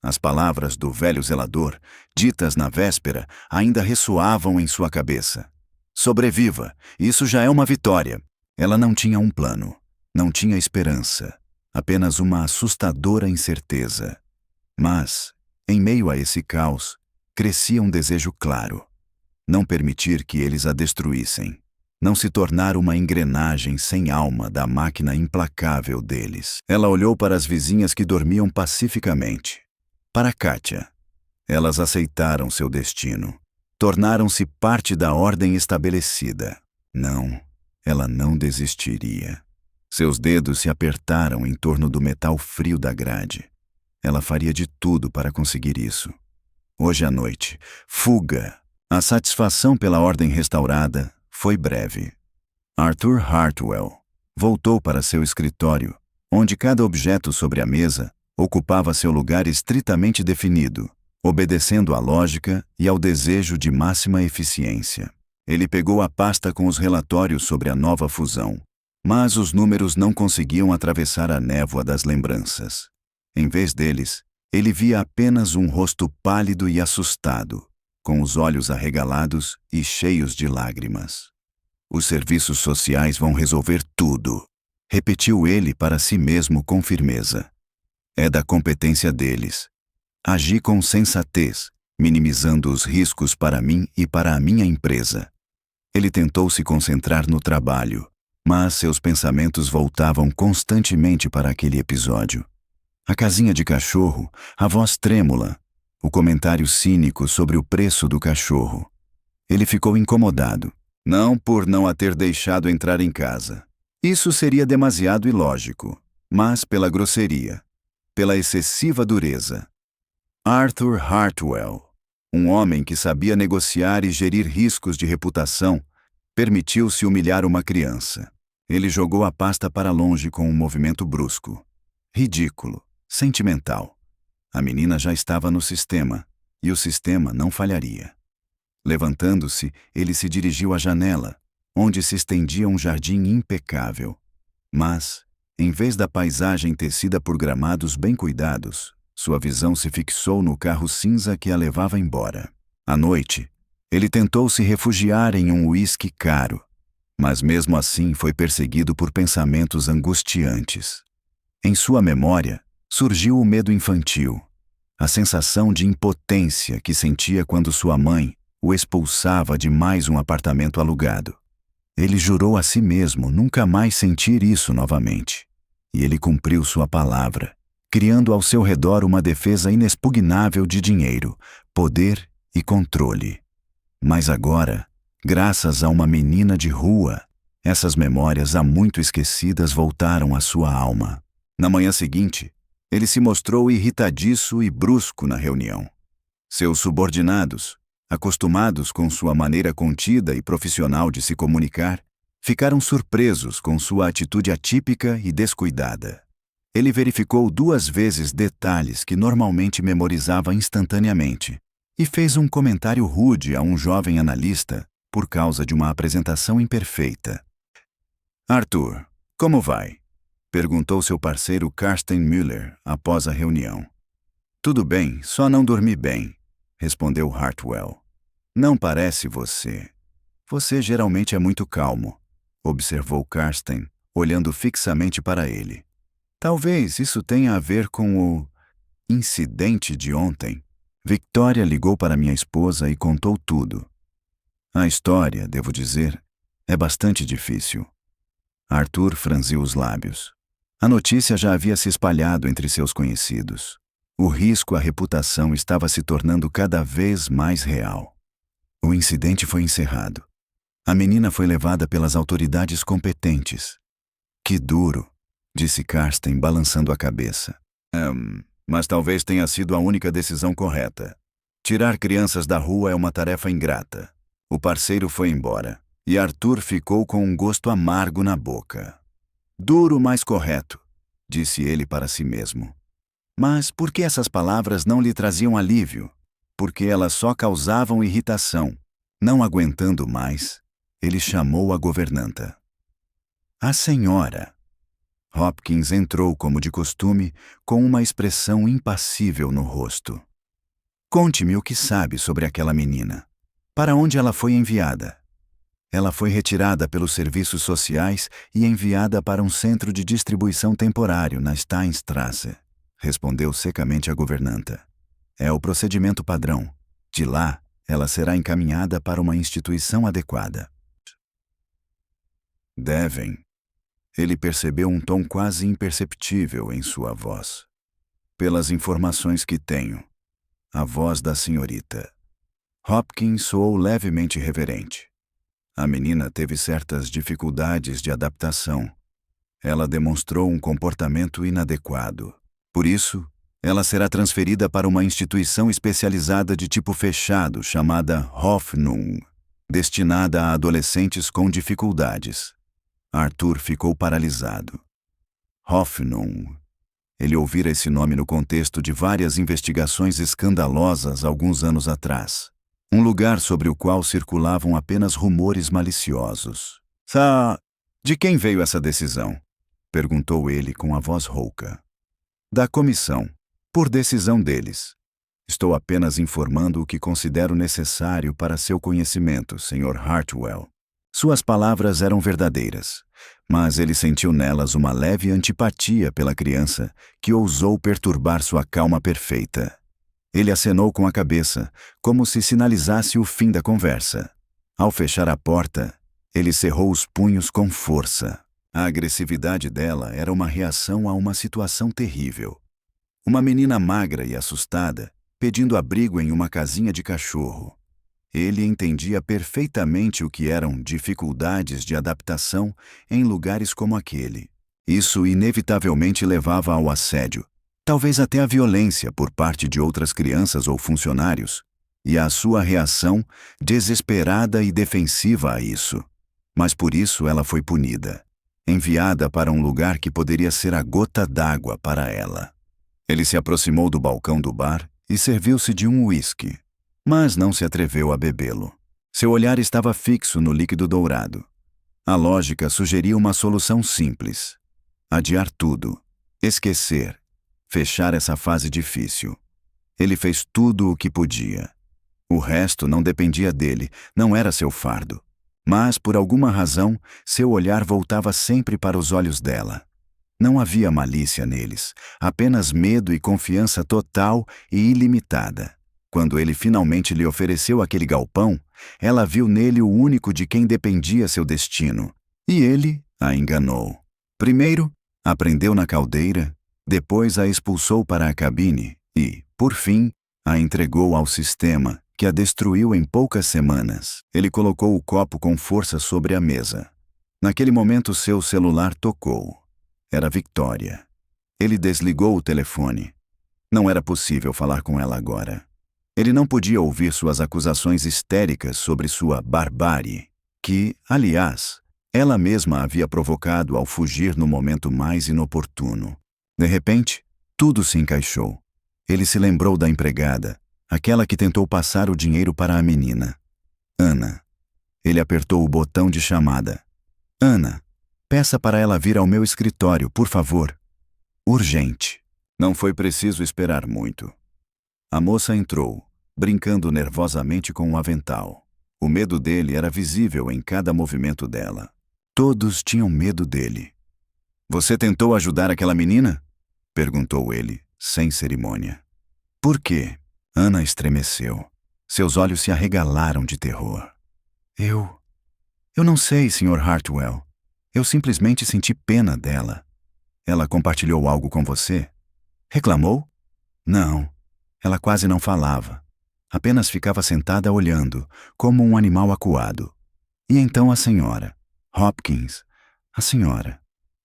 As palavras do velho zelador, ditas na véspera, ainda ressoavam em sua cabeça. Sobreviva, isso já é uma vitória. Ela não tinha um plano, não tinha esperança, apenas uma assustadora incerteza. Mas, em meio a esse caos, crescia um desejo claro: não permitir que eles a destruíssem, não se tornar uma engrenagem sem alma da máquina implacável deles. Ela olhou para as vizinhas que dormiam pacificamente. Para Kátia. Elas aceitaram seu destino. Tornaram-se parte da ordem estabelecida. Não, ela não desistiria. Seus dedos se apertaram em torno do metal frio da grade. Ela faria de tudo para conseguir isso. Hoje à noite, fuga. A satisfação pela ordem restaurada foi breve. Arthur Hartwell voltou para seu escritório, onde cada objeto sobre a mesa ocupava seu lugar estritamente definido, obedecendo à lógica e ao desejo de máxima eficiência. Ele pegou a pasta com os relatórios sobre a nova fusão, mas os números não conseguiam atravessar a névoa das lembranças. Em vez deles, ele via apenas um rosto pálido e assustado, com os olhos arregalados e cheios de lágrimas. Os serviços sociais vão resolver tudo, repetiu ele para si mesmo com firmeza. É da competência deles. Agi com sensatez, minimizando os riscos para mim e para a minha empresa. Ele tentou se concentrar no trabalho, mas seus pensamentos voltavam constantemente para aquele episódio. A casinha de cachorro, a voz trêmula, o comentário cínico sobre o preço do cachorro. Ele ficou incomodado, não por não a ter deixado entrar em casa. Isso seria demasiado ilógico, mas pela grosseria, pela excessiva dureza. Arthur Hartwell, um homem que sabia negociar e gerir riscos de reputação, permitiu-se humilhar uma criança. Ele jogou a pasta para longe com um movimento brusco. Ridículo, sentimental. A menina já estava no sistema, e o sistema não falharia. Levantando-se, ele se dirigiu à janela, onde se estendia um jardim impecável. Mas, em vez da paisagem tecida por gramados bem cuidados, sua visão se fixou no carro cinza que a levava embora. À noite, ele tentou se refugiar em um uísque caro, mas mesmo assim foi perseguido por pensamentos angustiantes. Em sua memória, surgiu o medo infantil, a sensação de impotência que sentia quando sua mãe o expulsava de mais um apartamento alugado. Ele jurou a si mesmo nunca mais sentir isso novamente. E ele cumpriu sua palavra, criando ao seu redor uma defesa inexpugnável de dinheiro, poder e controle. Mas agora, graças a uma menina de rua, essas memórias há muito esquecidas voltaram à sua alma. Na manhã seguinte, ele se mostrou irritadiço e brusco na reunião. Seus subordinados, acostumados com sua maneira contida e profissional de se comunicar, ficaram surpresos com sua atitude atípica e descuidada. Ele verificou 2 vezes detalhes que normalmente memorizava instantaneamente e fez um comentário rude a um jovem analista por causa de uma apresentação imperfeita. Arthur, como vai? Perguntou seu parceiro Carsten Müller após a reunião. Tudo bem, só não dormi bem, respondeu Hartwell. Não parece você. Você geralmente é muito calmo, observou Carsten, olhando fixamente para ele. Talvez isso tenha a ver com o incidente de ontem. Victoria ligou para minha esposa e contou tudo. A história, devo dizer, é bastante difícil. Arthur franziu os lábios. A notícia já havia se espalhado entre seus conhecidos. O risco à reputação estava se tornando cada vez mais real. O incidente foi encerrado. A menina foi levada pelas autoridades competentes. Que duro, disse Carsten, balançando a cabeça. Mas talvez tenha sido a única decisão correta. Tirar crianças da rua é uma tarefa ingrata. O parceiro foi embora, e Arthur ficou com um gosto amargo na boca. Duro, mas correto, disse ele para si mesmo. Mas por que essas palavras não lhe traziam alívio? Porque elas só causavam irritação. Não aguentando mais, ele chamou a governanta. A senhora. Hopkins entrou como de costume, com uma expressão impassível no rosto. Conte-me o que sabe sobre aquela menina. Para onde ela foi enviada? Ela foi retirada pelos serviços sociais e enviada para um centro de distribuição temporário na Steinstrasse, respondeu secamente a governanta. É o procedimento padrão. De lá, ela será encaminhada para uma instituição adequada. Devem. Ele percebeu um tom quase imperceptível em sua voz. Pelas informações que tenho, a voz da senhorita. Hopkins soou levemente reverente. A menina teve certas dificuldades de adaptação. Ela demonstrou um comportamento inadequado. Por isso, ela será transferida para uma instituição especializada de tipo fechado chamada Hoffnung, destinada a adolescentes com dificuldades. Arthur ficou paralisado. Hoffnung. Ele ouvira esse nome no contexto de várias investigações escandalosas alguns anos atrás. Um lugar sobre o qual circulavam apenas rumores maliciosos. De quem veio essa decisão? Perguntou ele com a voz rouca. Da comissão. Por decisão deles. Estou apenas informando o que considero necessário para seu conhecimento, Sr. Hartwell. Suas palavras eram verdadeiras, mas ele sentiu nelas uma leve antipatia pela criança que ousou perturbar sua calma perfeita. Ele acenou com a cabeça, como se sinalizasse o fim da conversa. Ao fechar a porta, ele cerrou os punhos com força. A agressividade dela era uma reação a uma situação terrível. Uma menina magra e assustada, pedindo abrigo em uma casinha de cachorro. Ele entendia perfeitamente o que eram dificuldades de adaptação em lugares como aquele. Isso inevitavelmente levava ao assédio, talvez até à violência por parte de outras crianças ou funcionários, e à sua reação desesperada e defensiva a isso. Mas por isso ela foi punida, enviada para um lugar que poderia ser a gota d'água para ela. Ele se aproximou do balcão do bar e serviu-se de um uísque, mas não se atreveu a bebê-lo. Seu olhar estava fixo no líquido dourado. A lógica sugeria uma solução simples: adiar tudo, esquecer, fechar essa fase difícil. Ele fez tudo o que podia. O resto não dependia dele, não era seu fardo. Mas, por alguma razão, seu olhar voltava sempre para os olhos dela. Não havia malícia neles, apenas medo e confiança total e ilimitada. Quando ele finalmente lhe ofereceu aquele galpão, ela viu nele o único de quem dependia seu destino, e ele a enganou. Primeiro, a prendeu na caldeira, depois a expulsou para a cabine e, por fim, a entregou ao sistema, que a destruiu em poucas semanas. Ele colocou o copo com força sobre a mesa. Naquele momento seu celular tocou. Era Victoria. Ele desligou o telefone. Não era possível falar com ela agora. Ele não podia ouvir suas acusações histéricas sobre sua barbárie, que, aliás, ela mesma havia provocado ao fugir no momento mais inoportuno. De repente, tudo se encaixou. Ele se lembrou da empregada, aquela que tentou passar o dinheiro para a menina. Ana. Ele apertou o botão de chamada. Ana, peça para ela vir ao meu escritório, por favor. Urgente. Não foi preciso esperar muito. A moça entrou, brincando nervosamente com o avental. O medo dele era visível em cada movimento dela. Todos tinham medo dele. Você tentou ajudar aquela menina? Perguntou ele, sem cerimônia. Por quê? Ana estremeceu. Seus olhos se arregalaram de terror. Eu não sei, Sr. Hartwell. Eu simplesmente senti pena dela. Ela compartilhou algo com você? Reclamou? Não. Ela quase não falava. Apenas ficava sentada olhando, como um animal acuado. E então a senhora, Hopkins, a senhora.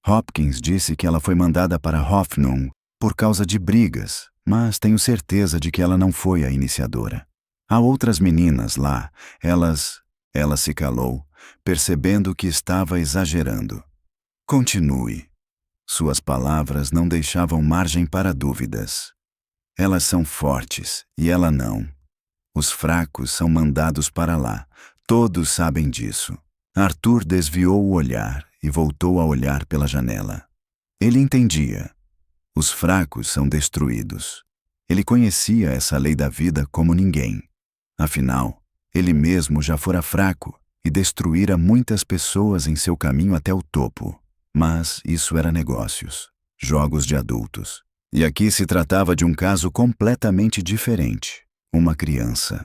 Hopkins disse que ela foi mandada para Hoffnung por causa de brigas, mas tenho certeza de que ela não foi a iniciadora. Há outras meninas lá, Ela se calou, percebendo que estava exagerando. Continue. Suas palavras não deixavam margem para dúvidas. Elas são fortes, e ela não. Os fracos são mandados para lá. Todos sabem disso. Arthur desviou o olhar e voltou a olhar pela janela. Ele entendia. Os fracos são destruídos. Ele conhecia essa lei da vida como ninguém. Afinal, ele mesmo já fora fraco e destruíra muitas pessoas em seu caminho até o topo. Mas isso era negócios, jogos de adultos. E aqui se tratava de um caso completamente diferente. Uma criança.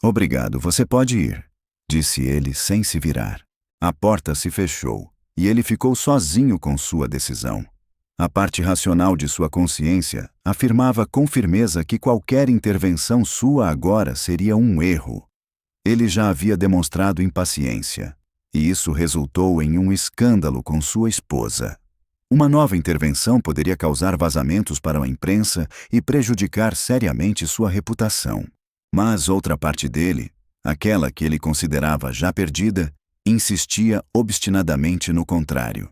Obrigado, você pode ir, disse ele sem se virar. A porta se fechou e ele ficou sozinho com sua decisão. A parte racional de sua consciência afirmava com firmeza que qualquer intervenção sua agora seria um erro. Ele já havia demonstrado impaciência, e isso resultou em um escândalo com sua esposa. Uma nova intervenção poderia causar vazamentos para a imprensa e prejudicar seriamente sua reputação. Mas outra parte dele, aquela que ele considerava já perdida, insistia obstinadamente no contrário.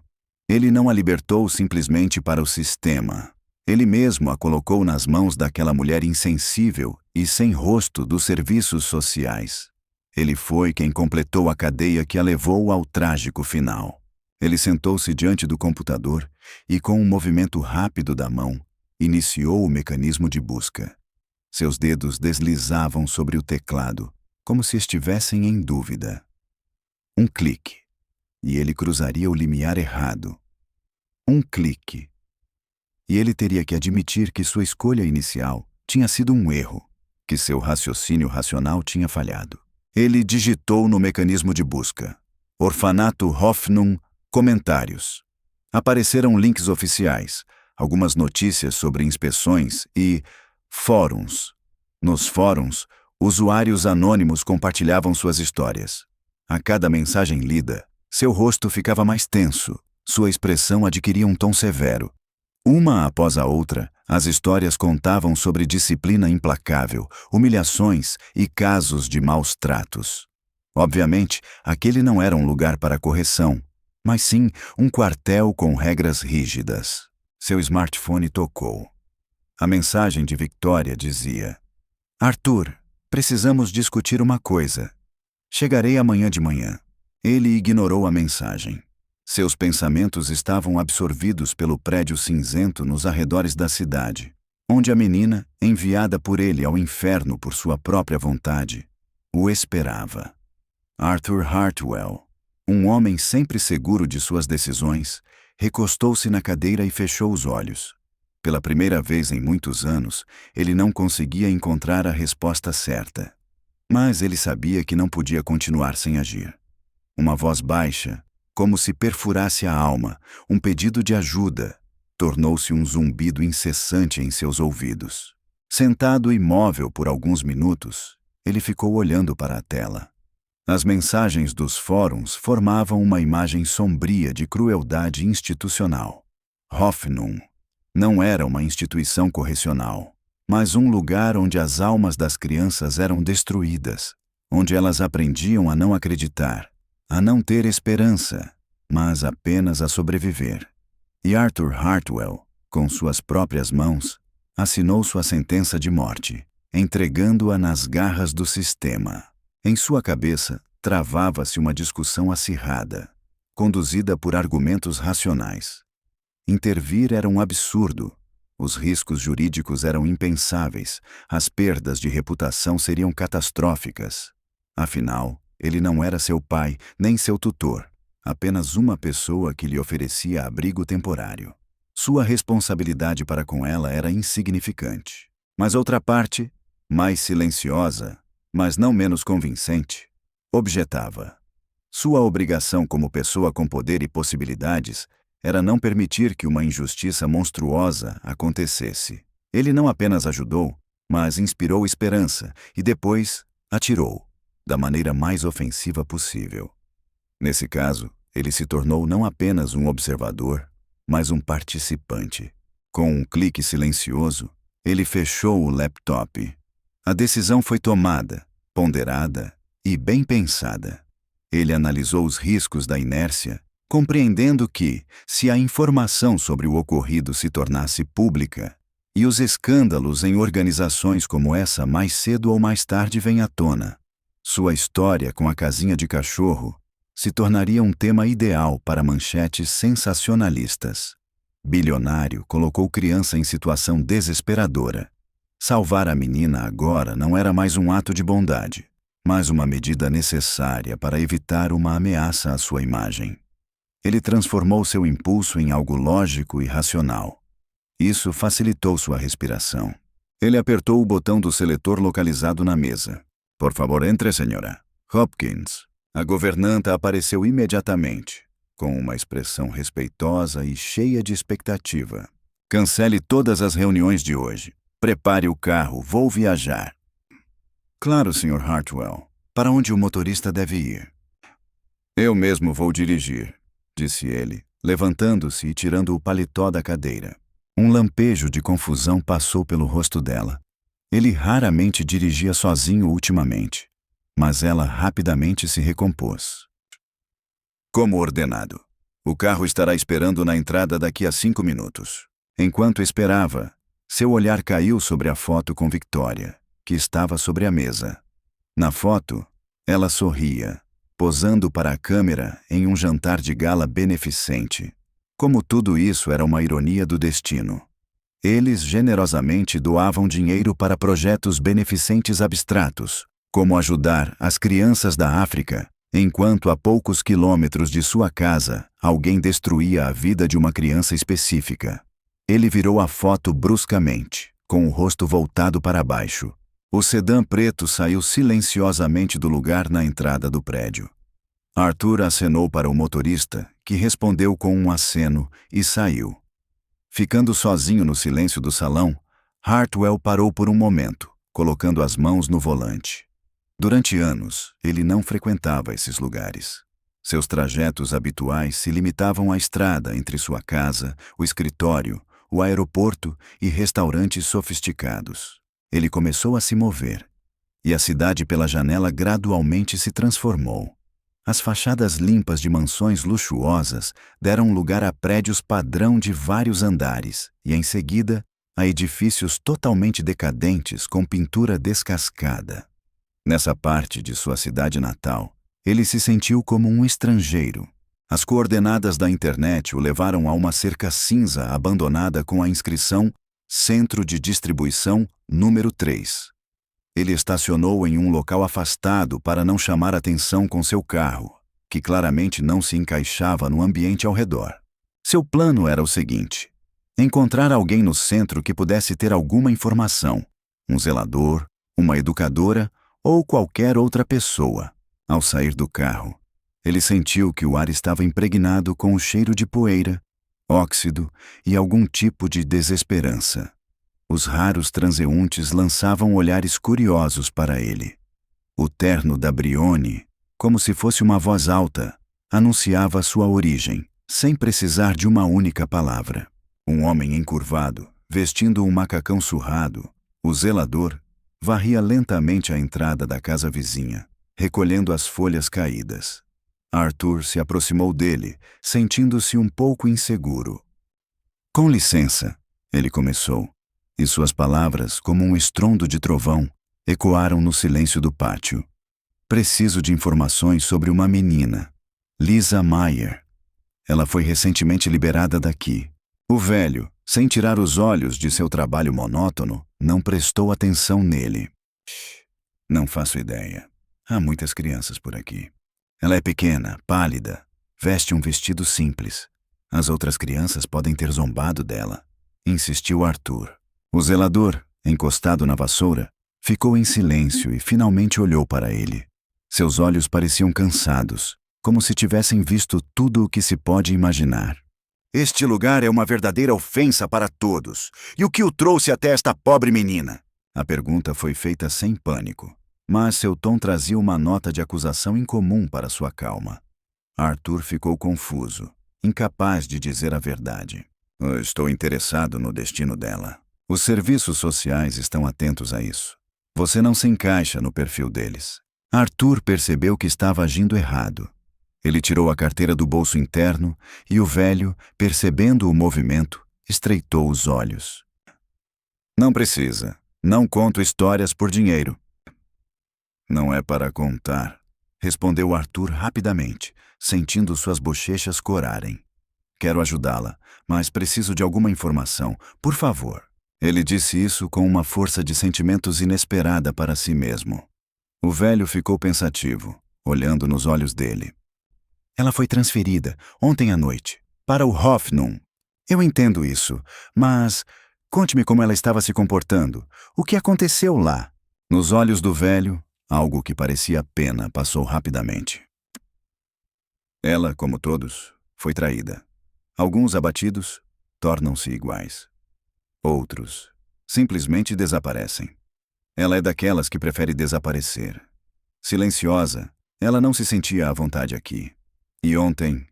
Ele não a libertou simplesmente para o sistema. Ele mesmo a colocou nas mãos daquela mulher insensível e sem rosto dos serviços sociais. Ele foi quem completou a cadeia que a levou ao trágico final. Ele sentou-se diante do computador e, com um movimento rápido da mão, iniciou o mecanismo de busca. Seus dedos deslizavam sobre o teclado, como se estivessem em dúvida. Um clique, e ele cruzaria o limiar errado. Um clique, e ele teria que admitir que sua escolha inicial tinha sido um erro, que seu raciocínio racional tinha falhado. Ele digitou no mecanismo de busca: Orfanato Hoffnung, comentários. Apareceram links oficiais, algumas notícias sobre inspeções e fóruns. Nos fóruns, usuários anônimos compartilhavam suas histórias. A cada mensagem lida, seu rosto ficava mais tenso, sua expressão adquiria um tom severo. Uma após a outra, as histórias contavam sobre disciplina implacável, humilhações e casos de maus tratos. Obviamente, aquele não era um lugar para correção, mas sim um quartel com regras rígidas. Seu smartphone tocou. A mensagem de Victoria dizia: Arthur, precisamos discutir uma coisa. Chegarei amanhã de manhã. Ele ignorou a mensagem. Seus pensamentos estavam absorvidos pelo prédio cinzento nos arredores da cidade, onde a menina, enviada por ele ao inferno por sua própria vontade, o esperava. Arthur Hartwell, um homem sempre seguro de suas decisões, recostou-se na cadeira e fechou os olhos. Pela primeira vez em muitos anos, ele não conseguia encontrar a resposta certa. Mas ele sabia que não podia continuar sem agir. Uma voz baixa, como se perfurasse a alma, um pedido de ajuda, tornou-se um zumbido incessante em seus ouvidos. Sentado imóvel por alguns minutos, ele ficou olhando para a tela. As mensagens dos fóruns formavam uma imagem sombria de crueldade institucional. Hoffnung não era uma instituição correcional, mas um lugar onde as almas das crianças eram destruídas, onde elas aprendiam a não acreditar, a não ter esperança, mas apenas a sobreviver. E Arthur Hartwell, com suas próprias mãos, assinou sua sentença de morte, entregando-a nas garras do sistema. Em sua cabeça, travava-se uma discussão acirrada, conduzida por argumentos racionais. Intervir era um absurdo. Os riscos jurídicos eram impensáveis, as perdas de reputação seriam catastróficas. Afinal, ele não era seu pai, nem seu tutor, apenas uma pessoa que lhe oferecia abrigo temporário. Sua responsabilidade para com ela era insignificante. Mas outra parte, mais silenciosa, mas não menos convincente, objetava. Sua obrigação como pessoa com poder e possibilidades era não permitir que uma injustiça monstruosa acontecesse. Ele não apenas ajudou, mas inspirou esperança e depois atirou, da maneira mais ofensiva possível. Nesse caso, ele se tornou não apenas um observador, mas um participante. Com um clique silencioso, ele fechou o laptop. A decisão foi tomada, ponderada e bem pensada. Ele analisou os riscos da inércia, compreendendo que, se a informação sobre o ocorrido se tornasse pública, e os escândalos em organizações como essa mais cedo ou mais tarde vêm à tona, sua história com a casinha de cachorro se tornaria um tema ideal para manchetes sensacionalistas. Bilionário colocou criança em situação desesperadora. Salvar a menina agora não era mais um ato de bondade, mas uma medida necessária para evitar uma ameaça à sua imagem. Ele transformou seu impulso em algo lógico e racional. Isso facilitou sua respiração. Ele apertou o botão do seletor localizado na mesa. Por favor, entre, senhora. Hopkins. A governanta apareceu imediatamente, com uma expressão respeitosa e cheia de expectativa. Cancele todas as reuniões de hoje. Prepare o carro, vou viajar. Claro, Sr. Hartwell. Para onde o motorista deve ir? Eu mesmo vou dirigir, disse ele, levantando-se e tirando o paletó da cadeira. Um lampejo de confusão passou pelo rosto dela. Ele raramente dirigia sozinho ultimamente, mas ela rapidamente se recompôs. Como ordenado. O carro estará esperando na entrada daqui a 5 minutos. Enquanto esperava, seu olhar caiu sobre a foto com Victoria, que estava sobre a mesa. Na foto, ela sorria, posando para a câmera em um jantar de gala beneficente. Como tudo isso era uma ironia do destino. Eles generosamente doavam dinheiro para projetos beneficentes abstratos, como ajudar as crianças da África, enquanto a poucos quilômetros de sua casa, alguém destruía a vida de uma criança específica. Ele virou a foto bruscamente, com o rosto voltado para baixo. O sedã preto saiu silenciosamente do lugar na entrada do prédio. Arthur acenou para o motorista, que respondeu com um aceno e saiu. Ficando sozinho no silêncio do salão, Hartwell parou por um momento, colocando as mãos no volante. Durante anos, ele não frequentava esses lugares. Seus trajetos habituais se limitavam à estrada entre sua casa, o escritório, o aeroporto e restaurantes sofisticados. Ele começou a se mover, e a cidade pela janela gradualmente se transformou. As fachadas limpas de mansões luxuosas deram lugar a prédios padrão de vários andares e, em seguida, a edifícios totalmente decadentes com pintura descascada. Nessa parte de sua cidade natal, ele se sentiu como um estrangeiro. As coordenadas da internet o levaram a uma cerca cinza abandonada com a inscrição Centro de Distribuição número 3. Ele estacionou em um local afastado para não chamar atenção com seu carro, que claramente não se encaixava no ambiente ao redor. Seu plano era o seguinte: encontrar alguém no centro que pudesse ter alguma informação, um zelador, uma educadora ou qualquer outra pessoa. Ao sair do carro, ele sentiu que o ar estava impregnado com o cheiro de poeira, óxido e algum tipo de desesperança. Os raros transeuntes lançavam olhares curiosos para ele. O terno da Brione, como se fosse uma voz alta, anunciava sua origem, sem precisar de uma única palavra. Um homem encurvado, vestindo um macacão surrado, o zelador, varria lentamente a entrada da casa vizinha, recolhendo as folhas caídas. Arthur se aproximou dele, sentindo-se um pouco inseguro. Com licença, ele começou. E suas palavras, como um estrondo de trovão, ecoaram no silêncio do pátio. Preciso de informações sobre uma menina, Lisa Meyer. Ela foi recentemente liberada daqui. O velho, sem tirar os olhos de seu trabalho monótono, não prestou atenção nele. Não faço ideia. Há muitas crianças por aqui. Ela é pequena, pálida, veste um vestido simples. As outras crianças podem ter zombado dela, insistiu Arthur. O zelador, encostado na vassoura, ficou em silêncio e finalmente olhou para ele. Seus olhos pareciam cansados, como se tivessem visto tudo o que se pode imaginar. Este lugar é uma verdadeira ofensa para todos. E o que o trouxe até esta pobre menina? A pergunta foi feita sem pânico, mas seu tom trazia uma nota de acusação incomum para sua calma. Arthur ficou confuso, incapaz de dizer a verdade. Estou interessado no destino dela. Os serviços sociais estão atentos a isso. Você não se encaixa no perfil deles. Arthur percebeu que estava agindo errado. Ele tirou a carteira do bolso interno e o velho, percebendo o movimento, estreitou os olhos. Não precisa. Não conto histórias por dinheiro. Não é para contar, respondeu Arthur rapidamente, sentindo suas bochechas corarem. quero ajudá-la, mas preciso de alguma informação, por favor. Ele disse isso com uma força de sentimentos inesperada para si mesmo. O velho ficou pensativo, olhando nos olhos dele. Ela foi transferida, ontem à noite, para o Hoffnung. Eu entendo isso, mas conte-me como ela estava se comportando. O que aconteceu lá? Nos olhos do velho, algo que parecia pena passou rapidamente. Ela, como todos, foi traída. Alguns abatidos tornam-se iguais. Outros simplesmente desaparecem. Ela é daquelas que prefere desaparecer. Silenciosa, ela não se sentia à vontade aqui. E ontem,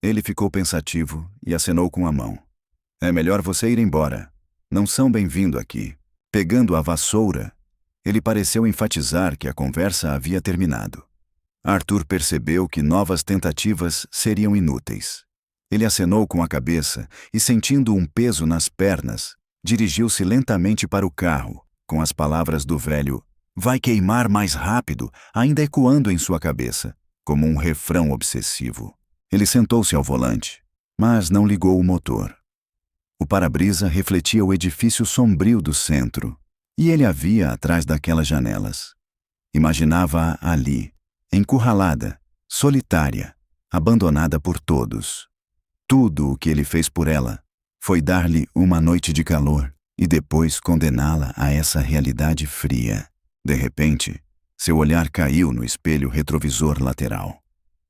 ele ficou pensativo e acenou com a mão. É melhor você ir embora. Não são bem-vindo aqui. Pegando a vassoura, ele pareceu enfatizar que a conversa havia terminado. Arthur percebeu que novas tentativas seriam inúteis. Ele acenou com a cabeça e, sentindo um peso nas pernas, dirigiu-se lentamente para o carro, com as palavras do velho "vai queimar mais rápido" ainda ecoando em sua cabeça, como um refrão obsessivo. Ele sentou-se ao volante, mas não ligou o motor. O para-brisa refletia o edifício sombrio do centro, e ele a via atrás daquelas janelas. Imaginava-a ali, encurralada, solitária, abandonada por todos. Tudo o que ele fez por ela foi dar-lhe uma noite de calor e depois condená-la a essa realidade fria. De repente, seu olhar caiu no espelho retrovisor lateral.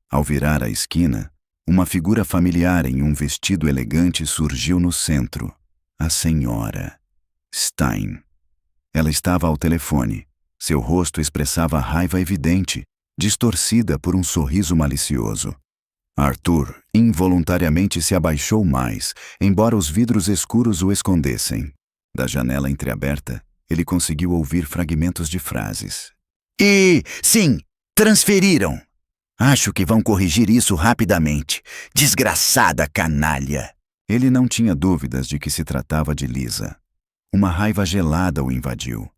Ao virar a esquina, uma figura familiar em um vestido elegante surgiu no centro. A senhora Stein. Ela estava ao telefone. Seu rosto expressava raiva evidente, distorcida por um sorriso malicioso. Arthur involuntariamente se abaixou mais, embora os vidros escuros o escondessem. Da janela entreaberta, ele conseguiu ouvir fragmentos de frases. Sim, transferiram. Acho que vão corrigir isso rapidamente. Desgraçada canalha. Ele não tinha dúvidas de que se tratava de Lisa. Uma raiva gelada o invadiu.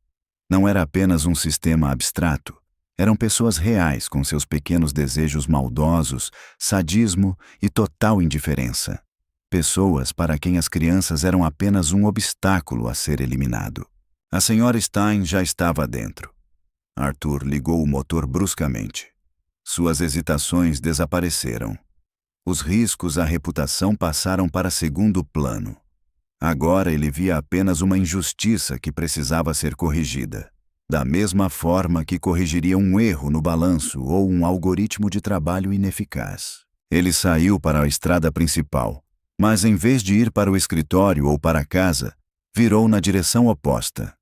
Não era apenas um sistema abstrato. Eram pessoas reais com seus pequenos desejos maldosos, sadismo e total indiferença. Pessoas para quem as crianças eram apenas um obstáculo a ser eliminado. A senhora Stein já estava dentro. Arthur ligou o motor bruscamente. Suas hesitações desapareceram. Os riscos à reputação passaram para segundo plano. Agora ele via apenas uma injustiça que precisava ser corrigida, da mesma forma que corrigiria um erro no balanço ou um algoritmo de trabalho ineficaz. Ele saiu para a estrada principal, mas em vez de ir para o escritório ou para casa, virou na direção oposta.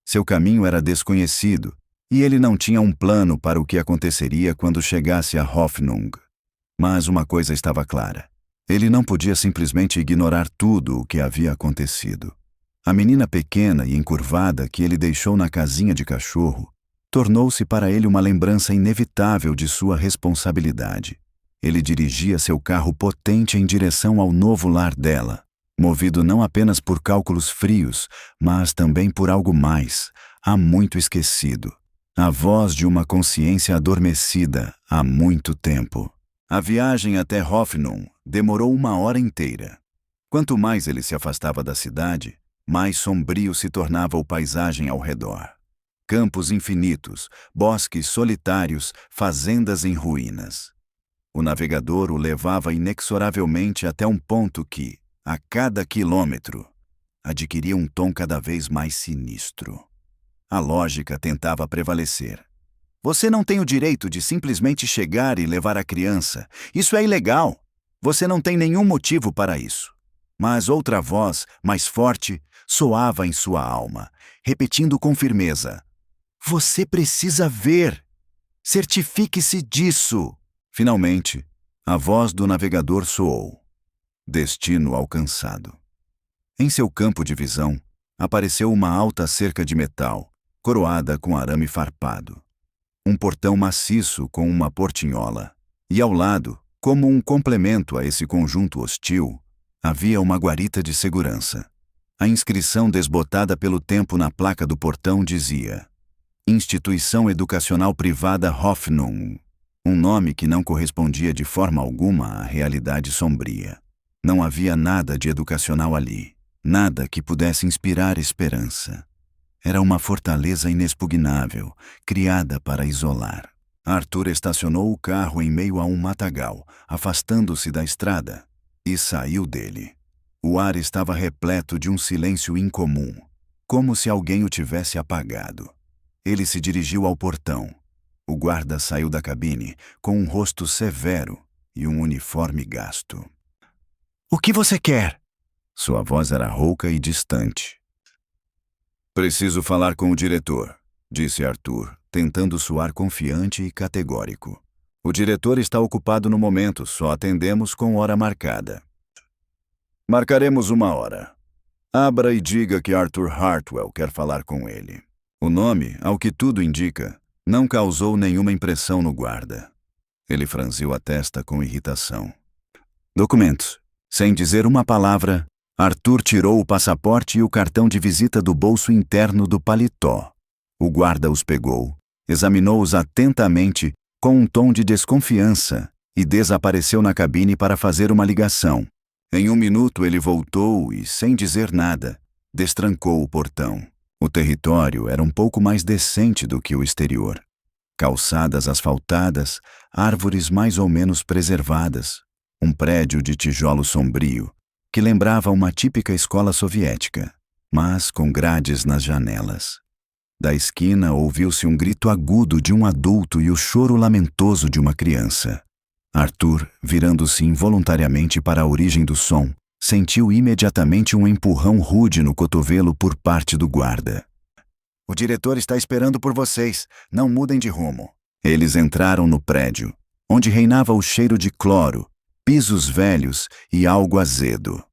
Seu caminho era desconhecido, e ele não tinha um plano para o que aconteceria quando chegasse a Hoffnung. Mas uma coisa estava clara. Ele não podia simplesmente ignorar tudo o que havia acontecido. A menina pequena e encurvada que ele deixou na casinha de cachorro tornou-se para ele uma lembrança inevitável de sua responsabilidade. Ele dirigia seu carro potente em direção ao novo lar dela, movido não apenas por cálculos frios, mas também por algo mais, há muito esquecido. A voz de uma consciência adormecida há muito tempo. A viagem até Hoffnung demorou 1 hora inteira. Quanto mais ele se afastava da cidade, mais sombrio se tornava a paisagem ao redor. Campos infinitos, bosques solitários, fazendas em ruínas. O navegador o levava inexoravelmente até um ponto que, a cada quilômetro, adquiria um tom cada vez mais sinistro. A lógica tentava prevalecer. Você não tem o direito de simplesmente chegar e levar a criança. Isso é ilegal. Você não tem nenhum motivo para isso. Mas outra voz, mais forte, soava em sua alma, repetindo com firmeza: Você precisa ver. Certifique-se disso. Finalmente, a voz do navegador soou. Destino alcançado. Em seu campo de visão, apareceu uma alta cerca de metal, coroada com arame farpado. Um portão maciço com uma portinhola. E ao lado, como um complemento a esse conjunto hostil, havia uma guarita de segurança. A inscrição desbotada pelo tempo na placa do portão dizia: Instituição Educacional Privada Hoffnung. Um nome que não correspondia de forma alguma à realidade sombria. Não havia nada de educacional ali, nada que pudesse inspirar esperança. Era uma fortaleza inexpugnável, criada para isolar. Arthur estacionou o carro em meio a um matagal, afastando-se da estrada, e saiu dele. O ar estava repleto de um silêncio incomum, como se alguém o tivesse apagado. Ele se dirigiu ao portão. O guarda saiu da cabine com um rosto severo e um uniforme gasto. "O que você quer?" Sua voz era rouca e distante. "Preciso falar com o diretor", disse Arthur, tentando soar confiante e categórico. "O diretor está ocupado no momento, só atendemos com hora marcada." "Marcaremos uma hora. Abra e diga que Arthur Hartwell quer falar com ele." O nome, ao que tudo indica, não causou nenhuma impressão no guarda. Ele franziu a testa com irritação. "Documentos." Sem dizer uma palavra, Arthur tirou o passaporte e o cartão de visita do bolso interno do paletó. O guarda os pegou, examinou-os atentamente, com um tom de desconfiança, e desapareceu na cabine para fazer uma ligação. Em 1 minuto ele voltou e, sem dizer nada, destrancou o portão. O território era um pouco mais decente do que o exterior. Calçadas asfaltadas, árvores mais ou menos preservadas, um prédio de tijolo sombrio, que lembrava uma típica escola soviética, mas com grades nas janelas. Da esquina ouviu-se um grito agudo de um adulto e o choro lamentoso de uma criança. Arthur, virando-se involuntariamente para a origem do som, sentiu imediatamente um empurrão rude no cotovelo por parte do guarda. "O diretor está esperando por vocês. Não mudem de rumo." Eles entraram no prédio, onde reinava o cheiro de cloro, pisos velhos e algo azedo.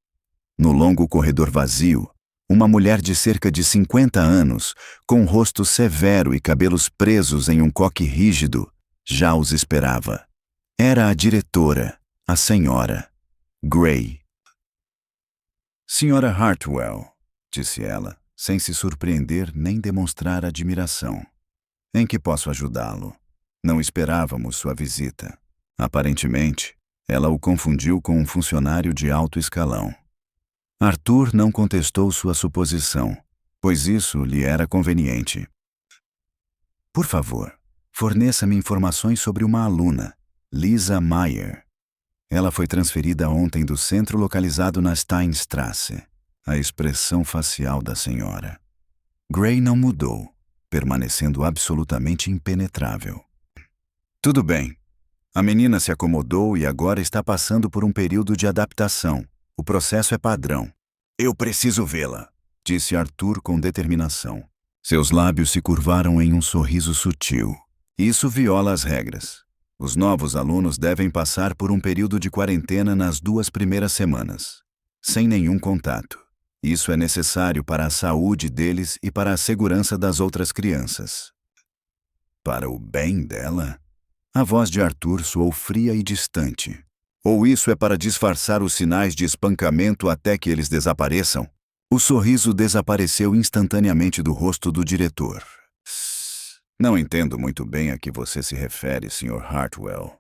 No longo corredor vazio, uma mulher de cerca de 50 anos, com um rosto severo e cabelos presos em um coque rígido, já os esperava. Era a diretora, a senhora Gray. "Senhora Hartwell", disse ela, sem se surpreender nem demonstrar admiração. "Em que posso ajudá-lo? Não esperávamos sua visita." Aparentemente, ela o confundiu com um funcionário de alto escalão. Arthur não contestou sua suposição, pois isso lhe era conveniente. "Por favor, forneça-me informações sobre uma aluna, Lisa Meyer. Ela foi transferida ontem do centro localizado na Steinstrasse." A expressão facial da senhora Gray não mudou, permanecendo absolutamente impenetrável. "Tudo bem. A menina se acomodou e agora está passando por um período de adaptação. O processo é padrão." "Eu preciso vê-la", disse Arthur com determinação. Seus lábios se curvaram em um sorriso sutil. "Isso viola as regras. Os novos alunos devem passar por um período de quarentena nas 2 primeiras semanas, sem nenhum contato. Isso é necessário para a saúde deles e para a segurança das outras crianças." "Para o bem dela?" A voz de Arthur soou fria e distante. "Ou isso é para disfarçar os sinais de espancamento até que eles desapareçam?" O sorriso desapareceu instantaneamente do rosto do diretor. "Não entendo muito bem a que você se refere, Sr. Hartwell.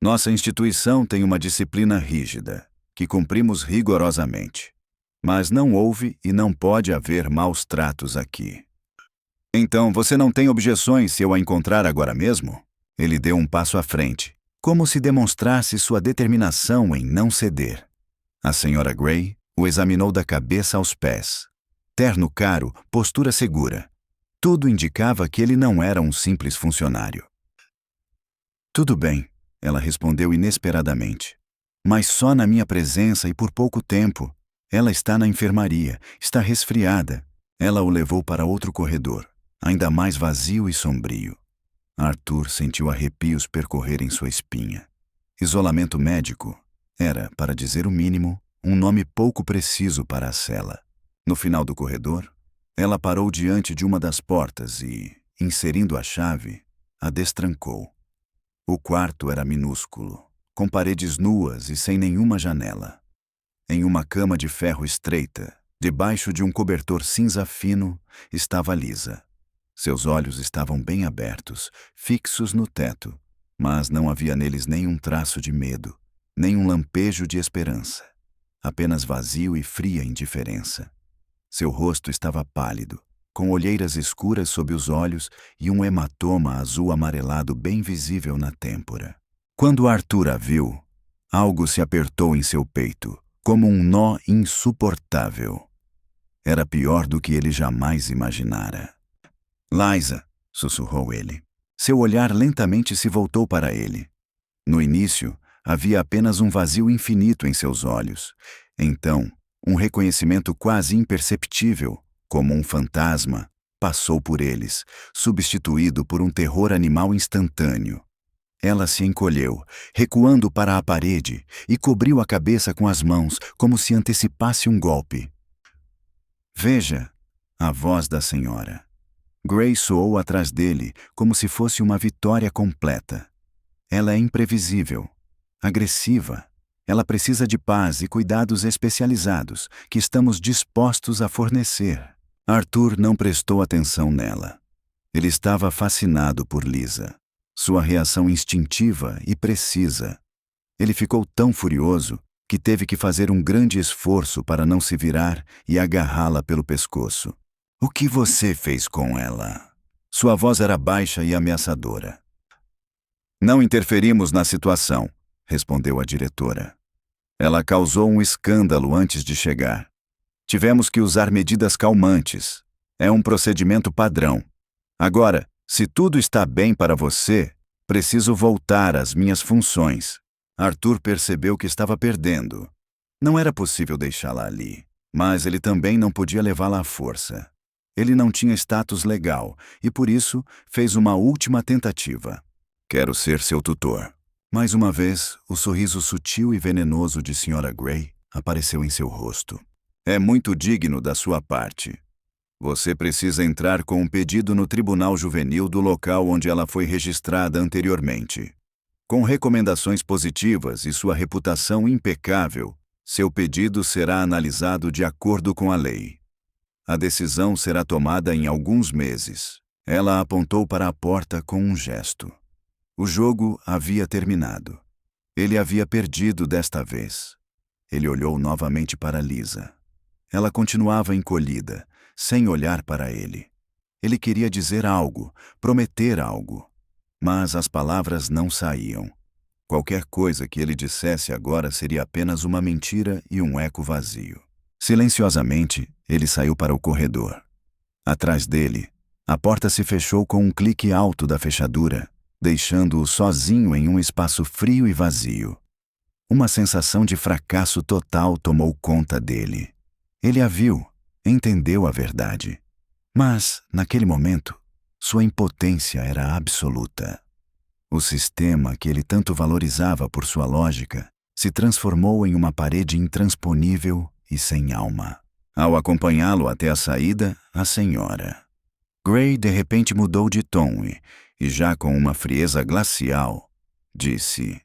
Nossa instituição tem uma disciplina rígida, que cumprimos rigorosamente. Mas não houve e não pode haver maus tratos aqui." "Então você não tem objeções se eu a encontrar agora mesmo?" Ele deu um passo à frente, como se demonstrasse sua determinação em não ceder. A senhora Gray o examinou da cabeça aos pés. Terno caro, postura segura. Tudo indicava que ele não era um simples funcionário. "Tudo bem", ela respondeu inesperadamente. "Mas só na minha presença e por pouco tempo. Ela está na enfermaria, está resfriada." Ela o levou para outro corredor, ainda mais vazio e sombrio. Arthur sentiu arrepios percorrerem sua espinha. Isolamento médico era, para dizer o mínimo, um nome pouco preciso para a cela. No final do corredor, ela parou diante de uma das portas e, inserindo a chave, a destrancou. O quarto era minúsculo, com paredes nuas e sem nenhuma janela. Em uma cama de ferro estreita, debaixo de um cobertor cinza fino, estava Lisa. Seus olhos estavam bem abertos, fixos no teto, mas não havia neles nenhum traço de medo, nem um lampejo de esperança. apenas vazio e fria indiferença. Seu rosto estava pálido, com olheiras escuras sob os olhos e um hematoma azul amarelado bem visível na têmpora. Quando Arthur a viu, algo se apertou em seu peito, como um nó insuportável. Era pior do que ele jamais imaginara. Liza, sussurrou ele. Seu olhar lentamente se voltou para ele. No início, havia apenas um vazio infinito em seus olhos. Então, um reconhecimento quase imperceptível, como um fantasma, passou por eles, substituído por um terror animal instantâneo. Ela se encolheu, recuando para a parede, e cobriu a cabeça com as mãos, como se antecipasse um golpe. Veja, a voz da senhora. Gray soou atrás dele, como se fosse uma vitória completa. Ela é imprevisível, agressiva. Ela precisa de paz e cuidados especializados, que estamos dispostos a fornecer. Arthur não prestou atenção nela. Ele estava fascinado por Lisa. Sua reação instintiva e precisa. Ele ficou tão furioso que teve que fazer um grande esforço para não se virar e agarrá-la pelo pescoço. O que você fez com ela? Sua voz era baixa e ameaçadora. Não interferimos na situação, respondeu a diretora. Ela causou um escândalo antes de chegar. Tivemos que usar medidas calmantes. É um procedimento padrão. Agora, se tudo está bem para você, preciso voltar às minhas funções. Arthur percebeu que estava perdendo. Não era possível deixá-la ali, mas ele também não podia levá-la à força. Ele não tinha status legal e, por isso, fez uma última tentativa. Quero ser seu tutor. Mais uma vez, o sorriso sutil e venenoso de Sra. Gray apareceu em seu rosto. É muito digno da sua parte. Você precisa entrar com um pedido no Tribunal Juvenil do local onde ela foi registrada anteriormente. Com recomendações positivas e sua reputação impecável, seu pedido será analisado de acordo com a lei. A decisão será tomada em alguns meses. Ela apontou para a porta com um gesto. O jogo havia terminado. Ele havia perdido desta vez. Ele olhou novamente para Lisa. Ela continuava encolhida, sem olhar para ele. Ele queria dizer algo, prometer algo. Mas as palavras não saíam. Qualquer coisa que ele dissesse agora seria apenas uma mentira e um eco vazio. Silenciosamente, ele saiu para o corredor. Atrás dele, a porta se fechou com um clique alto da fechadura, deixando-o sozinho em um espaço frio e vazio. Uma sensação de fracasso total tomou conta dele. Ele a viu, entendeu a verdade. Mas, naquele momento, sua impotência era absoluta. O sistema que ele tanto valorizava por sua lógica se transformou em uma parede intransponível e sem alma. Ao acompanhá-lo até a saída, a senhora Gray de repente mudou de tom e já com uma frieza glacial, disse: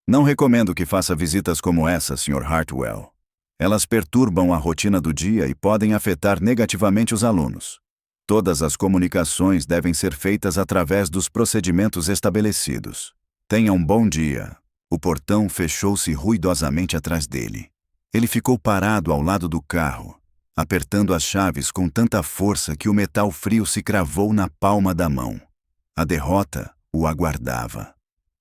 Não recomendo que faça visitas como essa, Sr. Hartwell. Elas perturbam a rotina do dia e podem afetar negativamente os alunos. Todas as comunicações devem ser feitas através dos procedimentos estabelecidos. Tenha um bom dia. O portão fechou-se ruidosamente atrás dele. Ele ficou parado ao lado do carro, apertando as chaves com tanta força que o metal frio se cravou na palma da mão. A derrota o aguardava.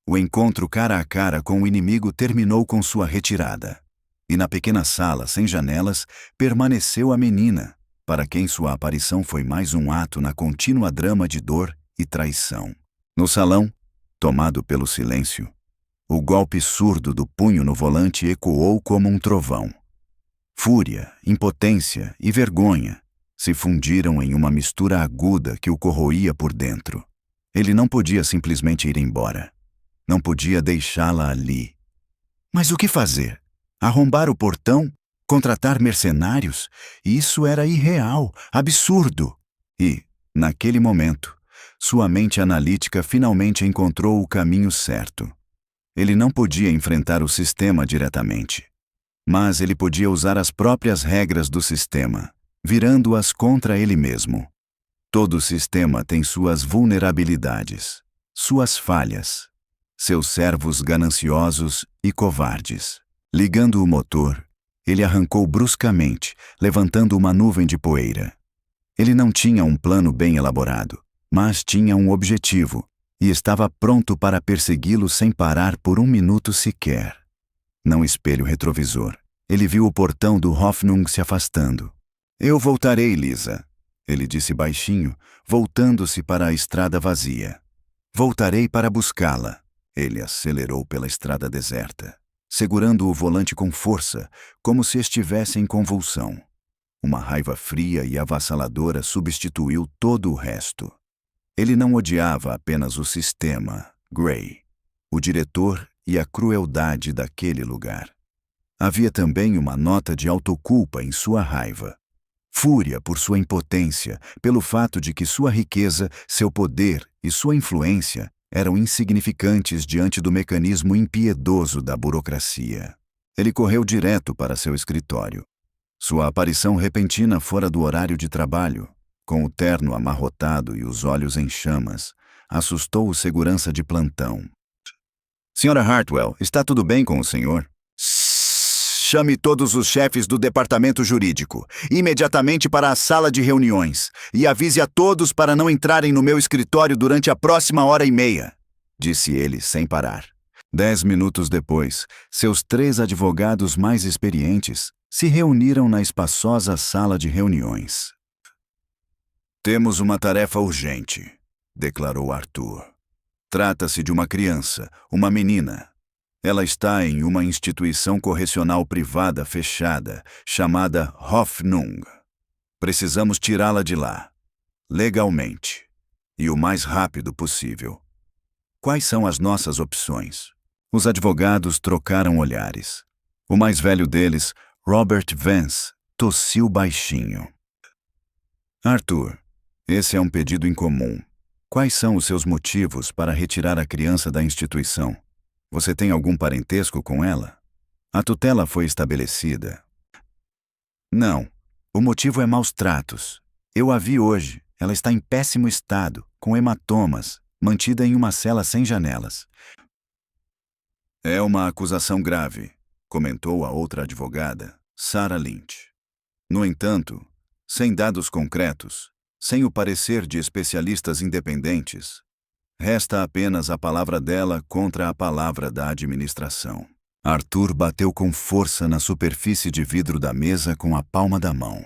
O encontro cara a cara com o inimigo terminou com sua retirada. E na pequena sala, sem janelas, permaneceu a menina, para quem sua aparição foi mais um ato na contínua drama de dor e traição. No salão, tomado pelo silêncio, o golpe surdo do punho no volante ecoou como um trovão. Fúria, impotência e vergonha se fundiram em uma mistura aguda que o corroía por dentro. Ele não podia simplesmente ir embora. Não podia deixá-la ali. Mas o que fazer? Arrombar o portão? Contratar mercenários? Isso era irreal, absurdo. E, naquele momento, sua mente analítica finalmente encontrou o caminho certo. Ele não podia enfrentar o sistema diretamente. Mas ele podia usar as próprias regras do sistema, virando-as contra ele mesmo. Todo sistema tem suas vulnerabilidades, suas falhas, seus servos gananciosos e covardes. Ligando o motor, ele arrancou bruscamente, levantando uma nuvem de poeira. Ele não tinha um plano bem elaborado, mas tinha um objetivo, e estava pronto para persegui-lo sem parar por um minuto sequer. No espelho retrovisor, ele viu o portão do Hoffnung se afastando. Eu voltarei, Lisa, ele disse baixinho, voltando-se para a estrada vazia. Voltarei para buscá-la. Ele acelerou pela estrada deserta, segurando o volante com força, como se estivesse em convulsão. Uma raiva fria e avassaladora substituiu todo o resto. Ele não odiava apenas o sistema, Gray, o diretor e a crueldade daquele lugar. Havia também uma nota de autoculpa em sua raiva. Fúria por sua impotência, pelo fato de que sua riqueza, seu poder e sua influência eram insignificantes diante do mecanismo impiedoso da burocracia. Ele correu direto para seu escritório. Sua aparição repentina fora do horário de trabalho, com o terno amarrotado e os olhos em chamas, assustou o segurança de plantão. Senhora Hartwell, está tudo bem com o senhor? Chame todos os chefes do departamento jurídico, imediatamente para a sala de reuniões, e avise a todos para não entrarem no meu escritório durante a próxima 1h30, disse ele sem parar. 10 minutos depois, seus 3 advogados mais experientes se reuniram na espaçosa sala de reuniões. Temos uma tarefa urgente, declarou Arthur. Trata-se de uma criança, uma menina. Ela está em uma instituição correcional privada fechada, chamada Hoffnung. Precisamos tirá-la de lá, legalmente, e o mais rápido possível. Quais são as nossas opções? Os advogados trocaram olhares. O mais velho deles, Robert Vance, tossiu baixinho. Arthur, esse é um pedido incomum. Quais são os seus motivos para retirar a criança da instituição? Você tem algum parentesco com ela? A tutela foi estabelecida. Não. O motivo é maus tratos. Eu a vi hoje. Ela está em péssimo estado, com hematomas, mantida em uma cela sem janelas. É uma acusação grave, comentou a outra advogada, Sarah Lynch. No entanto, sem dados concretos, sem o parecer de especialistas independentes, resta apenas a palavra dela contra a palavra da administração. Arthur bateu com força na superfície de vidro da mesa com a palma da mão.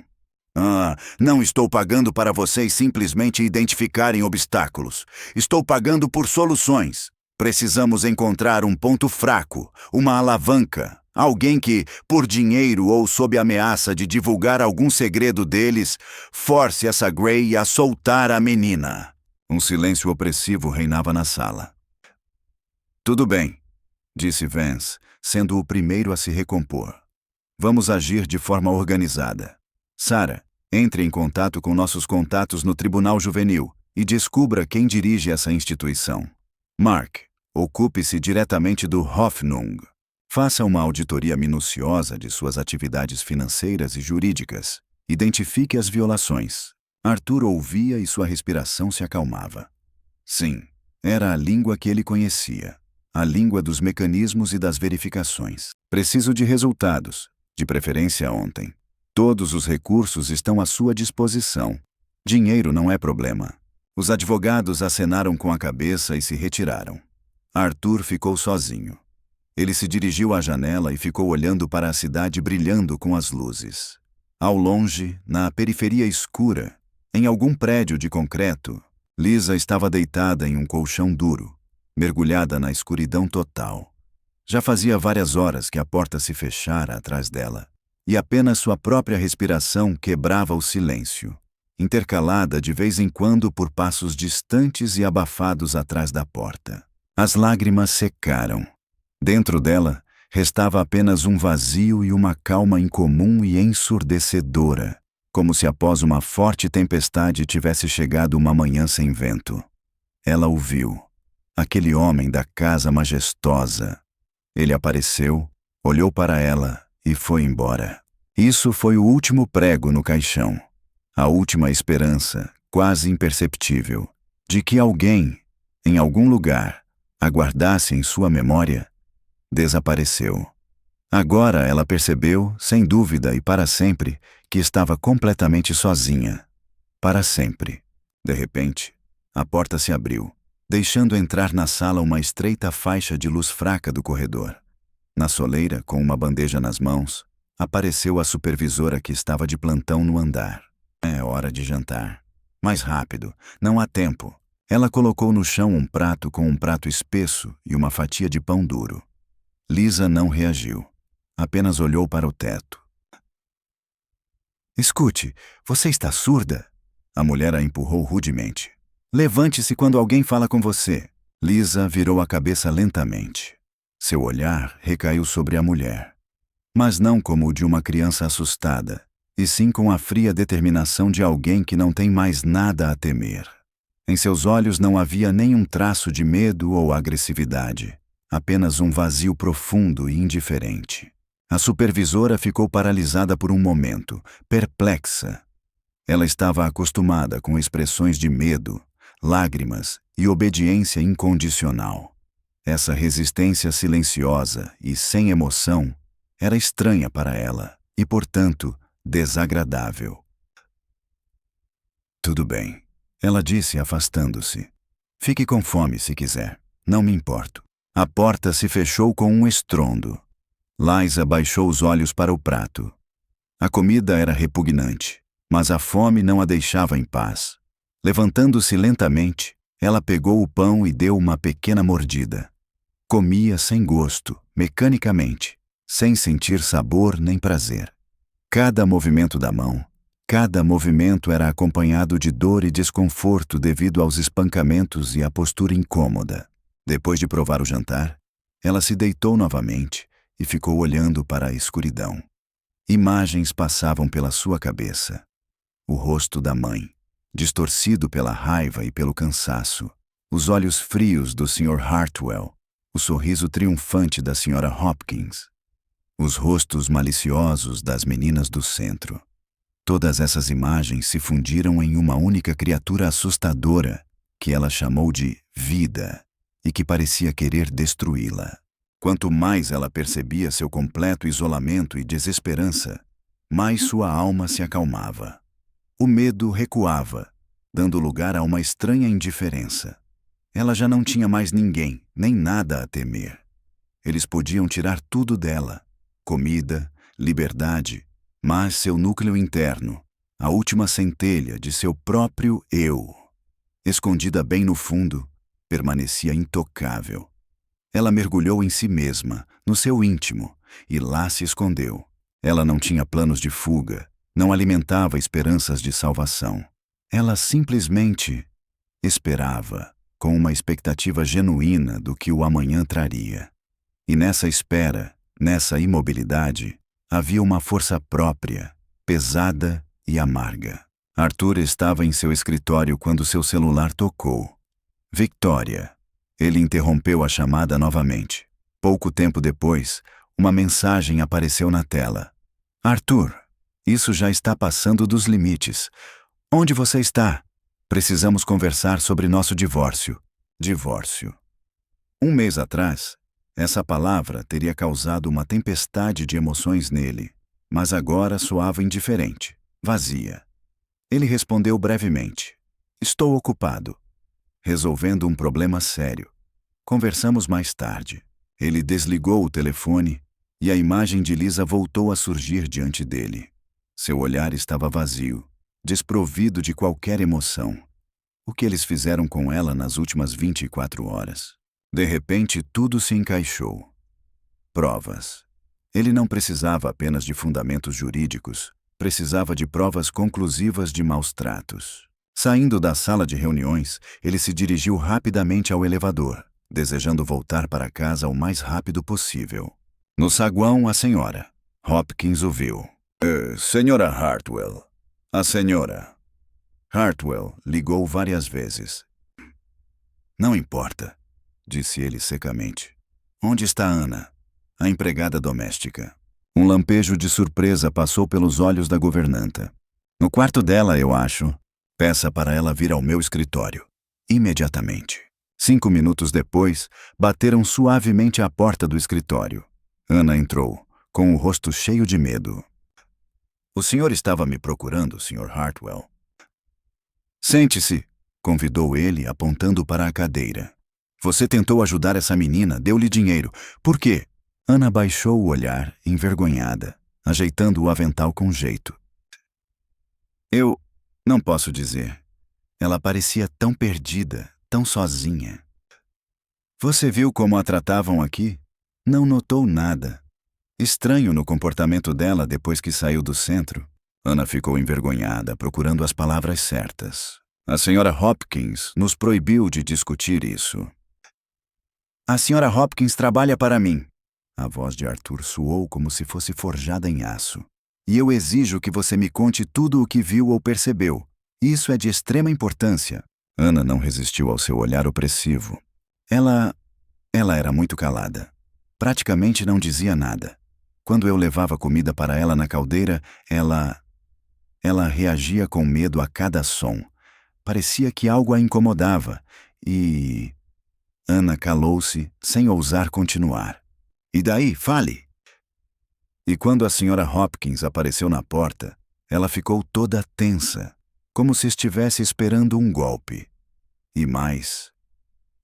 Não estou pagando para vocês simplesmente identificarem obstáculos. Estou pagando por soluções. Precisamos encontrar um ponto fraco, uma alavanca, alguém que, por dinheiro ou sob ameaça de divulgar algum segredo deles, force essa Gray a soltar a menina. Um silêncio opressivo reinava na sala. Tudo bem, disse Vance, sendo o primeiro a se recompor. Vamos agir de forma organizada. Sarah, entre em contato com nossos contatos no Tribunal Juvenil e descubra quem dirige essa instituição. Mark, ocupe-se diretamente do Hoffnung. Faça uma auditoria minuciosa de suas atividades financeiras e jurídicas. Identifique as violações. Arthur ouvia e sua respiração se acalmava. Sim, era a língua que ele conhecia. A língua dos mecanismos e das verificações. Preciso de resultados, de preferência ontem. Todos os recursos estão à sua disposição. Dinheiro não é problema. Os advogados acenaram com a cabeça e se retiraram. Arthur ficou sozinho. Ele se dirigiu à janela e ficou olhando para a cidade brilhando com as luzes. Ao longe, na periferia escura, em algum prédio de concreto, Lisa estava deitada em um colchão duro, mergulhada na escuridão total. Já fazia várias horas que a porta se fechara atrás dela, e apenas sua própria respiração quebrava o silêncio, intercalada de vez em quando por passos distantes e abafados atrás da porta. As lágrimas secaram. Dentro dela, restava apenas um vazio e uma calma incomum e ensurdecedora, como se após uma forte tempestade tivesse chegado uma manhã sem vento. Ela o viu. Aquele homem da casa majestosa. Ele apareceu, olhou para ela e foi embora. Isso foi o último prego no caixão. A última esperança, quase imperceptível, de que alguém, em algum lugar, aguardasse em sua memória, desapareceu. Agora ela percebeu, sem dúvida e para sempre, que estava completamente sozinha. Para sempre. De repente, a porta se abriu, deixando entrar na sala uma estreita faixa de luz fraca do corredor. Na soleira, com uma bandeja nas mãos, apareceu a supervisora que estava de plantão no andar. É hora de jantar. Mais rápido, não há tempo. Ela colocou no chão um prato com um prato espesso e uma fatia de pão duro. Lisa não reagiu. Apenas olhou para o teto. Escute, você está surda? A mulher a empurrou rudemente. Levante-se quando alguém fala com você. Lisa virou a cabeça lentamente. Seu olhar recaiu sobre a mulher. Mas não como o de uma criança assustada, e sim com a fria determinação de alguém que não tem mais nada a temer. Em seus olhos não havia nenhum traço de medo ou agressividade, apenas um vazio profundo e indiferente. A supervisora ficou paralisada por um momento, perplexa. Ela estava acostumada com expressões de medo, lágrimas e obediência incondicional. Essa resistência silenciosa e sem emoção era estranha para ela e, portanto, desagradável. Tudo bem, ela disse, afastando-se. Fique com fome se quiser, não me importo. A porta se fechou com um estrondo. Liza baixou os olhos para o prato. A comida era repugnante, mas a fome não a deixava em paz. Levantando-se lentamente, ela pegou o pão e deu uma pequena mordida. Comia sem gosto, mecanicamente, sem sentir sabor nem prazer. Cada movimento da mão, cada movimento era acompanhado de dor e desconforto devido aos espancamentos e à postura incômoda. Depois de provar o jantar, ela se deitou novamente e ficou olhando para a escuridão. Imagens passavam pela sua cabeça. O rosto da mãe, distorcido pela raiva e pelo cansaço. Os olhos frios do Sr. Hartwell. O sorriso triunfante da Sra. Hopkins. Os rostos maliciosos das meninas do centro. Todas essas imagens se fundiram em uma única criatura assustadora que ela chamou de vida e que parecia querer destruí-la. Quanto mais ela percebia seu completo isolamento e desesperança, mais sua alma se acalmava. O medo recuava, dando lugar a uma estranha indiferença. Ela já não tinha mais ninguém, nem nada a temer. Eles podiam tirar tudo dela, comida, liberdade, mas seu núcleo interno, a última centelha de seu próprio eu, escondida bem no fundo, permanecia intocável. Ela mergulhou em si mesma, no seu íntimo, e lá se escondeu. Ela não tinha planos de fuga, não alimentava esperanças de salvação. Ela simplesmente esperava, com uma expectativa genuína do que o amanhã traria. E nessa espera, nessa imobilidade, havia uma força própria, pesada e amarga. Arthur estava em seu escritório quando seu celular tocou. Victoria. Ele interrompeu a chamada novamente. Pouco tempo depois, uma mensagem apareceu na tela. Arthur, isso já está passando dos limites. Onde você está? Precisamos conversar sobre nosso divórcio. Divórcio. Um mês atrás, essa palavra teria causado uma tempestade de emoções nele, mas agora soava indiferente, vazia. Ele respondeu brevemente. Estou ocupado. Resolvendo um problema sério. Conversamos mais tarde. Ele desligou o telefone e a imagem de Lisa voltou a surgir diante dele. Seu olhar estava vazio, desprovido de qualquer emoção. O que eles fizeram com ela nas últimas 24 horas? De repente, tudo se encaixou. Provas. Ele não precisava apenas de fundamentos jurídicos, precisava de provas conclusivas de maus tratos. Saindo da sala de reuniões, ele se dirigiu rapidamente ao elevador, desejando voltar para casa o mais rápido possível. No saguão, a senhora Hopkins o viu. Senhora Hartwell. A senhora. Hartwell ligou várias vezes. Não importa, disse ele secamente. Onde está Ana, a empregada doméstica? Um lampejo de surpresa passou pelos olhos da governanta. No quarto dela, eu acho. Peça para ela vir ao meu escritório. Imediatamente. 5 minutos depois, bateram suavemente à porta do escritório. Ana entrou, com o rosto cheio de medo. O senhor estava me procurando, Sr. Hartwell. Sente-se, convidou ele, apontando para a cadeira. Você tentou ajudar essa menina, deu-lhe dinheiro. Por quê? Ana baixou o olhar, envergonhada, ajeitando o avental com jeito. Eu não posso dizer. Ela parecia tão perdida, tão sozinha. Você viu como a tratavam aqui? Não notou nada. Estranho no comportamento dela depois que saiu do centro. Ana ficou envergonhada, procurando as palavras certas. A senhora Hopkins nos proibiu de discutir isso. A senhora Hopkins trabalha para mim. A voz de Arthur soou como se fosse forjada em aço. E eu exijo que você me conte tudo o que viu ou percebeu. Isso é de extrema importância. Ana não resistiu ao seu olhar opressivo. Ela era muito calada. Praticamente não dizia nada. Quando eu levava comida para ela na caldeira, ela reagia com medo a cada som. Parecia que algo a incomodava e... Ana calou-se, sem ousar continuar. E daí, fale! E quando a senhora Hopkins apareceu na porta, ela ficou toda tensa, como se estivesse esperando um golpe. E mais,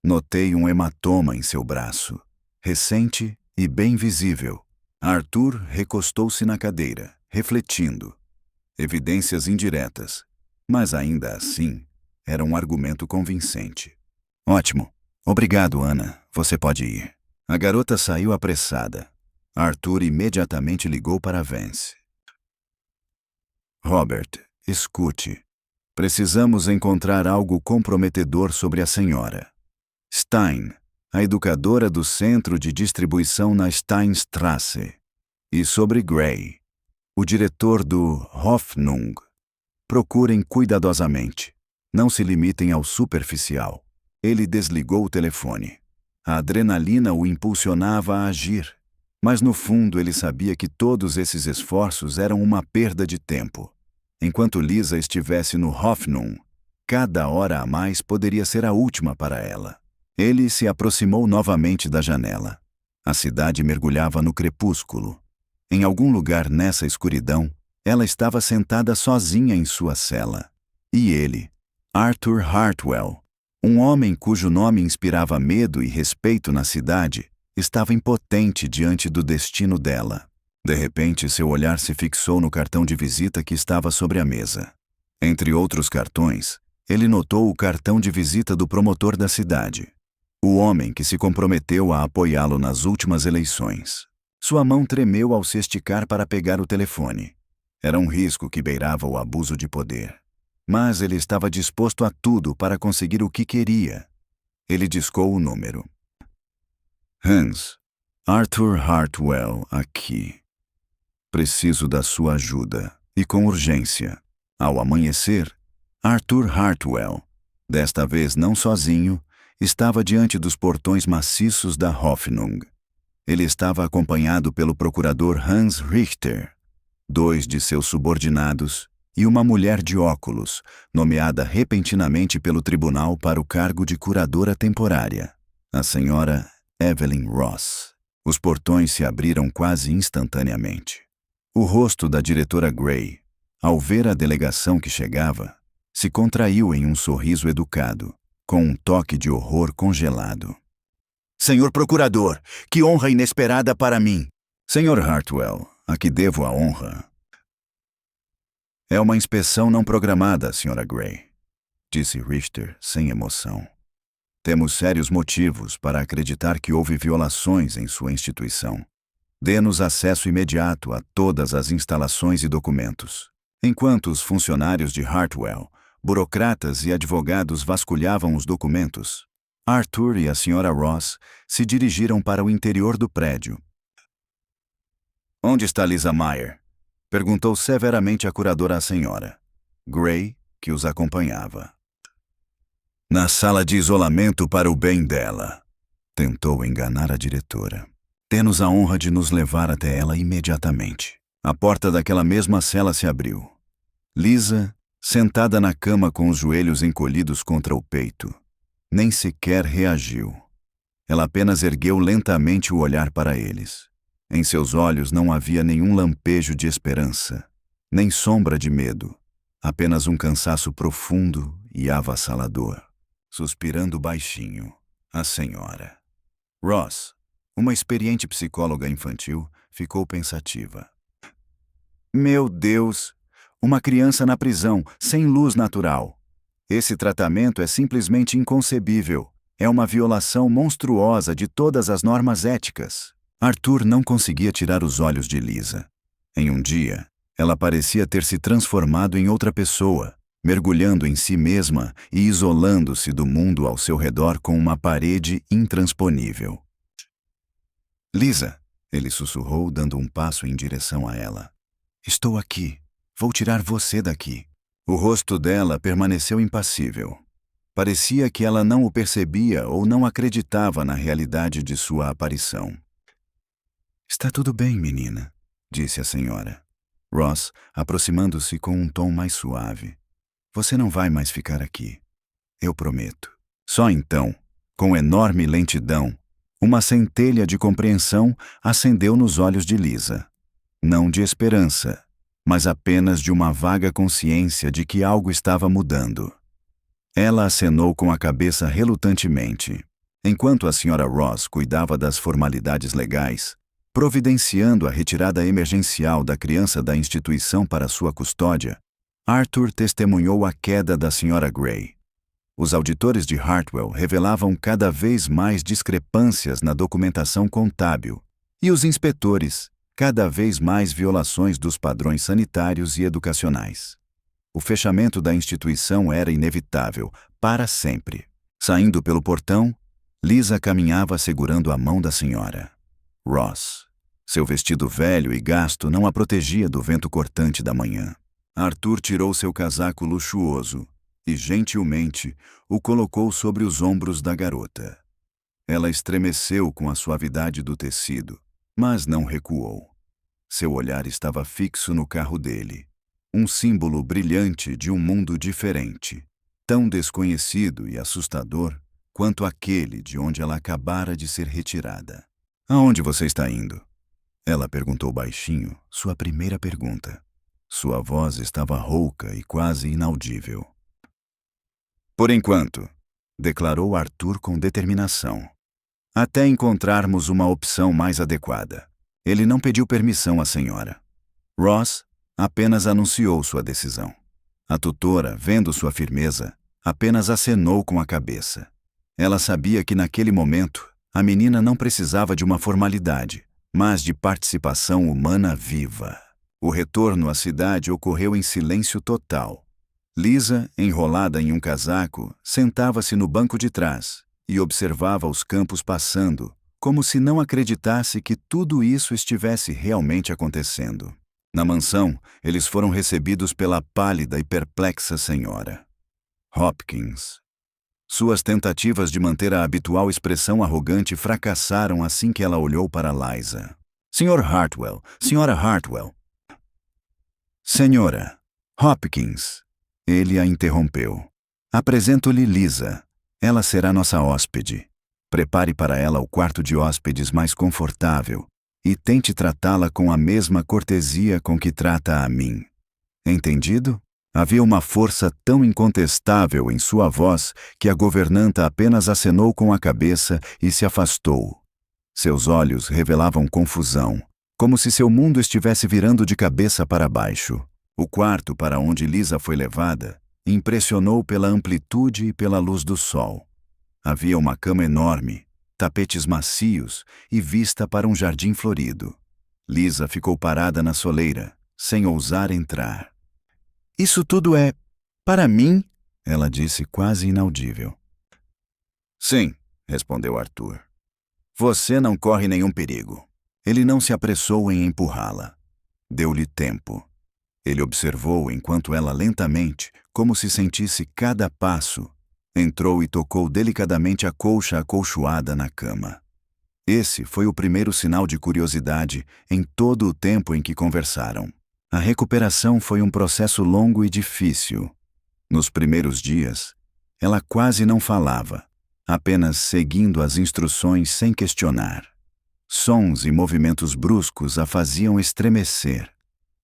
notei um hematoma em seu braço, recente e bem visível. Arthur recostou-se na cadeira, refletindo. Evidências indiretas, mas ainda assim, era um argumento convincente. Ótimo. Obrigado, Ana. Você pode ir. A garota saiu apressada. Arthur imediatamente ligou para Vance. Robert, escute. Precisamos encontrar algo comprometedor sobre a senhora. Stein, a educadora do centro de distribuição na Steinstrasse. E sobre Gray, o diretor do Hoffnung. Procurem cuidadosamente. Não se limitem ao superficial. Ele desligou o telefone. A adrenalina o impulsionava a agir, mas no fundo ele sabia que todos esses esforços eram uma perda de tempo. Enquanto Lisa estivesse no Hoffnung, cada hora a mais poderia ser a última para ela. Ele se aproximou novamente da janela. A cidade mergulhava no crepúsculo. Em algum lugar nessa escuridão, ela estava sentada sozinha em sua cela. E ele, Arthur Hartwell, um homem cujo nome inspirava medo e respeito na cidade, estava impotente diante do destino dela. De repente, seu olhar se fixou no cartão de visita que estava sobre a mesa. Entre outros cartões, ele notou o cartão de visita do promotor da cidade, o homem que se comprometeu a apoiá-lo nas últimas eleições. Sua mão tremeu ao se esticar para pegar o telefone. Era um risco que beirava o abuso de poder. Mas ele estava disposto a tudo para conseguir o que queria. Ele discou o número. Hans, Arthur Hartwell aqui. Preciso da sua ajuda, e com urgência. Ao amanhecer, Arthur Hartwell, desta vez não sozinho, estava diante dos portões maciços da Hoffnung. Ele estava acompanhado pelo procurador Hans Richter, 2 de seus subordinados, e uma mulher de óculos, nomeada repentinamente pelo tribunal para o cargo de curadora temporária, a senhora Evelyn Ross. Os portões se abriram quase instantaneamente. O rosto da diretora Gray, ao ver a delegação que chegava, se contraiu em um sorriso educado, com um toque de horror congelado. Senhor procurador, que honra inesperada para mim! Senhor Hartwell, a que devo a honra? É uma inspeção não programada, Sra. Gray, disse Richter sem emoção. Temos sérios motivos para acreditar que houve violações em sua instituição. Dê-nos acesso imediato a todas as instalações e documentos. Enquanto os funcionários de Hartwell, burocratas e advogados vasculhavam os documentos, Arthur e a Sra. Ross se dirigiram para o interior do prédio. Onde está Lisa Meyer? Perguntou severamente a curadora à senhora. Gray, que os acompanhava. Na sala de isolamento para o bem dela. Tentou enganar a diretora. Tê-nos a honra de nos levar até ela imediatamente. A porta daquela mesma cela se abriu. Lisa, sentada na cama com os joelhos encolhidos contra o peito, nem sequer reagiu. Ela apenas ergueu lentamente o olhar para eles. Em seus olhos não havia nenhum lampejo de esperança, nem sombra de medo, apenas um cansaço profundo e avassalador. Suspirando baixinho, a senhora Ross, uma experiente psicóloga infantil, ficou pensativa. Meu Deus! Uma criança na prisão, sem luz natural. Esse tratamento é simplesmente inconcebível. É uma violação monstruosa de todas as normas éticas. Arthur não conseguia tirar os olhos de Lisa. Em um dia, ela parecia ter se transformado em outra pessoa, mergulhando em si mesma e isolando-se do mundo ao seu redor com uma parede intransponível. Lisa, ele sussurrou, dando um passo em direção a ela. Estou aqui. Vou tirar você daqui. O rosto dela permaneceu impassível. Parecia que ela não o percebia ou não acreditava na realidade de sua aparição. Está tudo bem, menina, disse a senhora. Ross, aproximando-se com um tom mais suave. Você não vai mais ficar aqui. Eu prometo. Só então, com enorme lentidão, uma centelha de compreensão acendeu nos olhos de Lisa. Não de esperança, mas apenas de uma vaga consciência de que algo estava mudando. Ela acenou com a cabeça relutantemente, enquanto a senhora Ross cuidava das formalidades legais, providenciando a retirada emergencial da criança da instituição para sua custódia. Arthur testemunhou a queda da senhora Gray. Os auditores de Hartwell revelavam cada vez mais discrepâncias na documentação contábil, e os inspetores, cada vez mais violações dos padrões sanitários e educacionais. O fechamento da instituição era inevitável, para sempre. Saindo pelo portão, Lisa caminhava segurando a mão da senhora Ross. Seu vestido velho e gasto não a protegia do vento cortante da manhã. Arthur tirou seu casaco luxuoso e, gentilmente, o colocou sobre os ombros da garota. Ela estremeceu com a suavidade do tecido, mas não recuou. Seu olhar estava fixo no carro dele, um símbolo brilhante de um mundo diferente, tão desconhecido e assustador quanto aquele de onde ela acabara de ser retirada. Aonde você está indo? Ela perguntou baixinho, sua primeira pergunta. Sua voz estava rouca e quase inaudível. Por enquanto, declarou Arthur com determinação. Até encontrarmos uma opção mais adequada. Ele não pediu permissão à senhora. Ross apenas anunciou sua decisão. A tutora, vendo sua firmeza, apenas acenou com a cabeça. Ela sabia que naquele momento, a menina não precisava de uma formalidade, mas de participação humana viva. O retorno à cidade ocorreu em silêncio total. Lisa, enrolada em um casaco, sentava-se no banco de trás e observava os campos passando, como se não acreditasse que tudo isso estivesse realmente acontecendo. Na mansão, eles foram recebidos pela pálida e perplexa senhora Hopkins. Suas tentativas de manter a habitual expressão arrogante fracassaram assim que ela olhou para Liza. Sr. Hartwell, Sra. Hartwell. Senhora Hopkins. Ele a interrompeu. Apresento-lhe Lisa. Ela será nossa hóspede. Prepare para ela o quarto de hóspedes mais confortável e tente tratá-la com a mesma cortesia com que trata a mim. Entendido? Havia uma força tão incontestável em sua voz que a governanta apenas acenou com a cabeça e se afastou. Seus olhos revelavam confusão, como se seu mundo estivesse virando de cabeça para baixo. O quarto para onde Lisa foi levada impressionou pela amplitude e pela luz do sol. Havia uma cama enorme, tapetes macios e vista para um jardim florido. Lisa ficou parada na soleira, sem ousar entrar. Isso tudo é para mim? Ela disse quase inaudível. Sim, respondeu Arthur. Você não corre nenhum perigo. Ele não se apressou em empurrá-la. Deu-lhe tempo. Ele observou enquanto ela lentamente, como se sentisse cada passo, entrou e tocou delicadamente a colcha acolchoada na cama. Esse foi o primeiro sinal de curiosidade em todo o tempo em que conversaram. A recuperação foi um processo longo e difícil. Nos primeiros dias, ela quase não falava, apenas seguindo as instruções sem questionar. Sons e movimentos bruscos a faziam estremecer.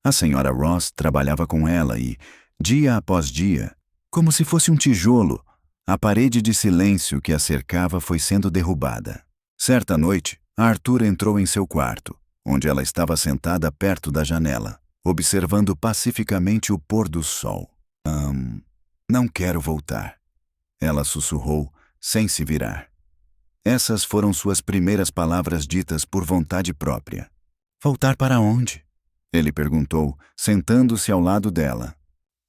A senhora Ross trabalhava com ela e, dia após dia, como se fosse um tijolo, a parede de silêncio que a cercava foi sendo derrubada. Certa noite, Arthur entrou em seu quarto, onde ela estava sentada perto da janela, observando pacificamente o pôr do sol. Não quero voltar. Ela sussurrou, sem se virar. Essas foram suas primeiras palavras ditas por vontade própria. Voltar para onde? Ele perguntou, sentando-se ao lado dela.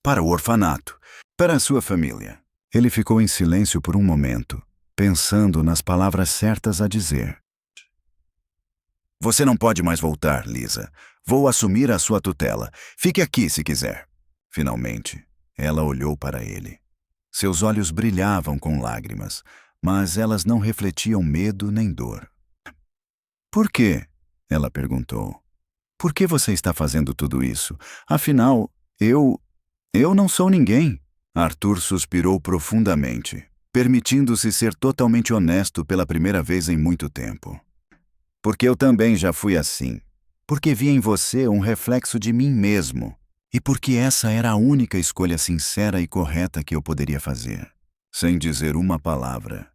Para o orfanato. Para a sua família. Ele ficou em silêncio por um momento, pensando nas palavras certas a dizer. Você não pode mais voltar, Lisa. Vou assumir a sua tutela. Fique aqui se quiser. Finalmente, ela olhou para ele. Seus olhos brilhavam com lágrimas, mas elas não refletiam medo nem dor. Por quê? Ela perguntou. Por que você está fazendo tudo isso? Afinal, eu não sou ninguém. Arthur suspirou profundamente, permitindo-se ser totalmente honesto pela primeira vez em muito tempo. Porque eu também já fui assim. Porque vi em você um reflexo de mim mesmo. E porque essa era a única escolha sincera e correta que eu poderia fazer. Sem dizer uma palavra,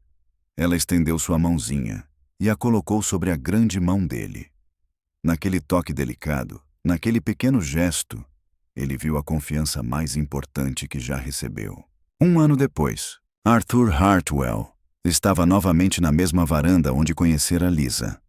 ela estendeu sua mãozinha e a colocou sobre a grande mão dele. Naquele toque delicado, naquele pequeno gesto, ele viu a confiança mais importante que já recebeu. 1 ano depois, Arthur Hartwell estava novamente na mesma varanda onde conhecera Lisa.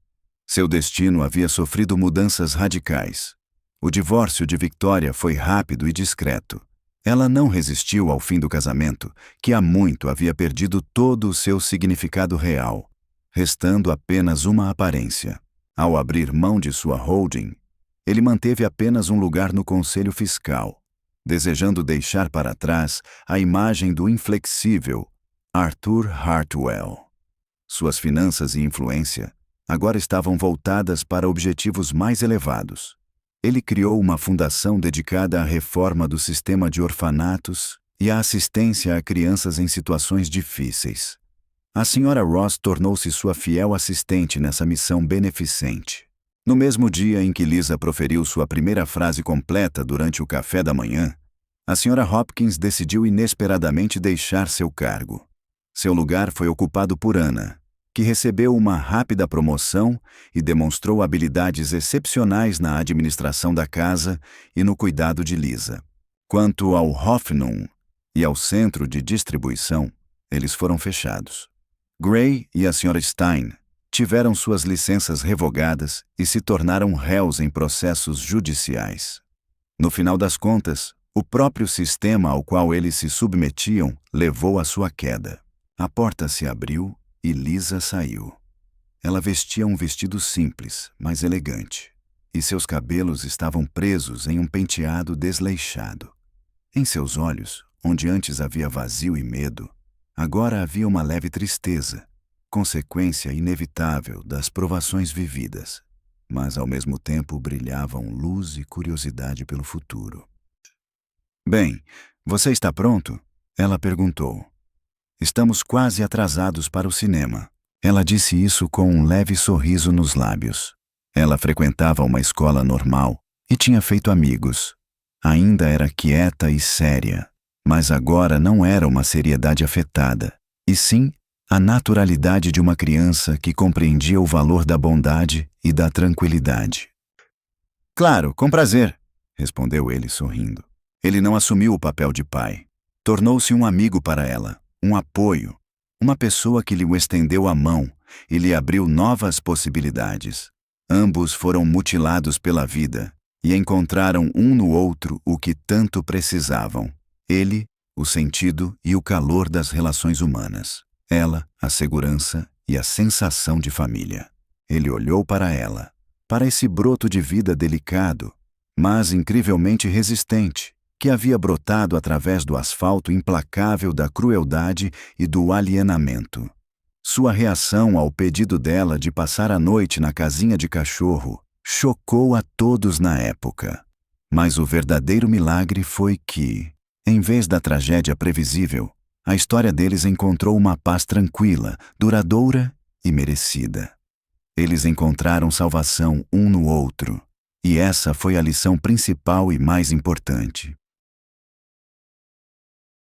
Seu destino havia sofrido mudanças radicais. O divórcio de Victoria foi rápido e discreto. Ela não resistiu ao fim do casamento, que há muito havia perdido todo o seu significado real, restando apenas uma aparência. Ao abrir mão de sua holding, ele manteve apenas um lugar no conselho fiscal, desejando deixar para trás a imagem do inflexível Arthur Hartwell. Suas finanças e influência agora estavam voltadas para objetivos mais elevados. Ele criou uma fundação dedicada à reforma do sistema de orfanatos e à assistência a crianças em situações difíceis. A senhora Ross tornou-se sua fiel assistente nessa missão beneficente. No mesmo dia em que Lisa proferiu sua primeira frase completa durante o café da manhã, a senhora Hopkins decidiu inesperadamente deixar seu cargo. Seu lugar foi ocupado por Anna, que recebeu uma rápida promoção e demonstrou habilidades excepcionais na administração da casa e no cuidado de Lisa. Quanto ao Hoffnung e ao centro de distribuição, eles foram fechados. Gray e a senhora Stein tiveram suas licenças revogadas e se tornaram réus em processos judiciais. No final das contas, o próprio sistema ao qual eles se submetiam levou à sua queda. A porta se abriu e Lisa saiu. Ela vestia um vestido simples, mas elegante, e seus cabelos estavam presos em um penteado desleixado. Em seus olhos, onde antes havia vazio e medo, agora havia uma leve tristeza, consequência inevitável das provações vividas, mas ao mesmo tempo brilhavam luz e curiosidade pelo futuro. Bem, você está pronto? Ela perguntou. Estamos quase atrasados para o cinema. Ela disse isso com um leve sorriso nos lábios. Ela frequentava uma escola normal e tinha feito amigos. Ainda era quieta e séria, mas agora não era uma seriedade afetada, e sim a naturalidade de uma criança que compreendia o valor da bondade e da tranquilidade. Claro, com prazer, respondeu ele sorrindo. Ele não assumiu o papel de pai. Tornou-se um amigo para ela, um apoio, uma pessoa que lhe estendeu a mão e lhe abriu novas possibilidades. Ambos foram mutilados pela vida e encontraram um no outro o que tanto precisavam. Ele, o sentido e o calor das relações humanas. Ela, a segurança e a sensação de família. Ele olhou para ela, para esse broto de vida delicado, mas incrivelmente resistente, que havia brotado através do asfalto implacável da crueldade e do alienamento. Sua reação ao pedido dela de passar a noite na casinha de cachorro chocou a todos na época. Mas o verdadeiro milagre foi que, em vez da tragédia previsível, a história deles encontrou uma paz tranquila, duradoura e merecida. Eles encontraram salvação um no outro. E essa foi a lição principal e mais importante.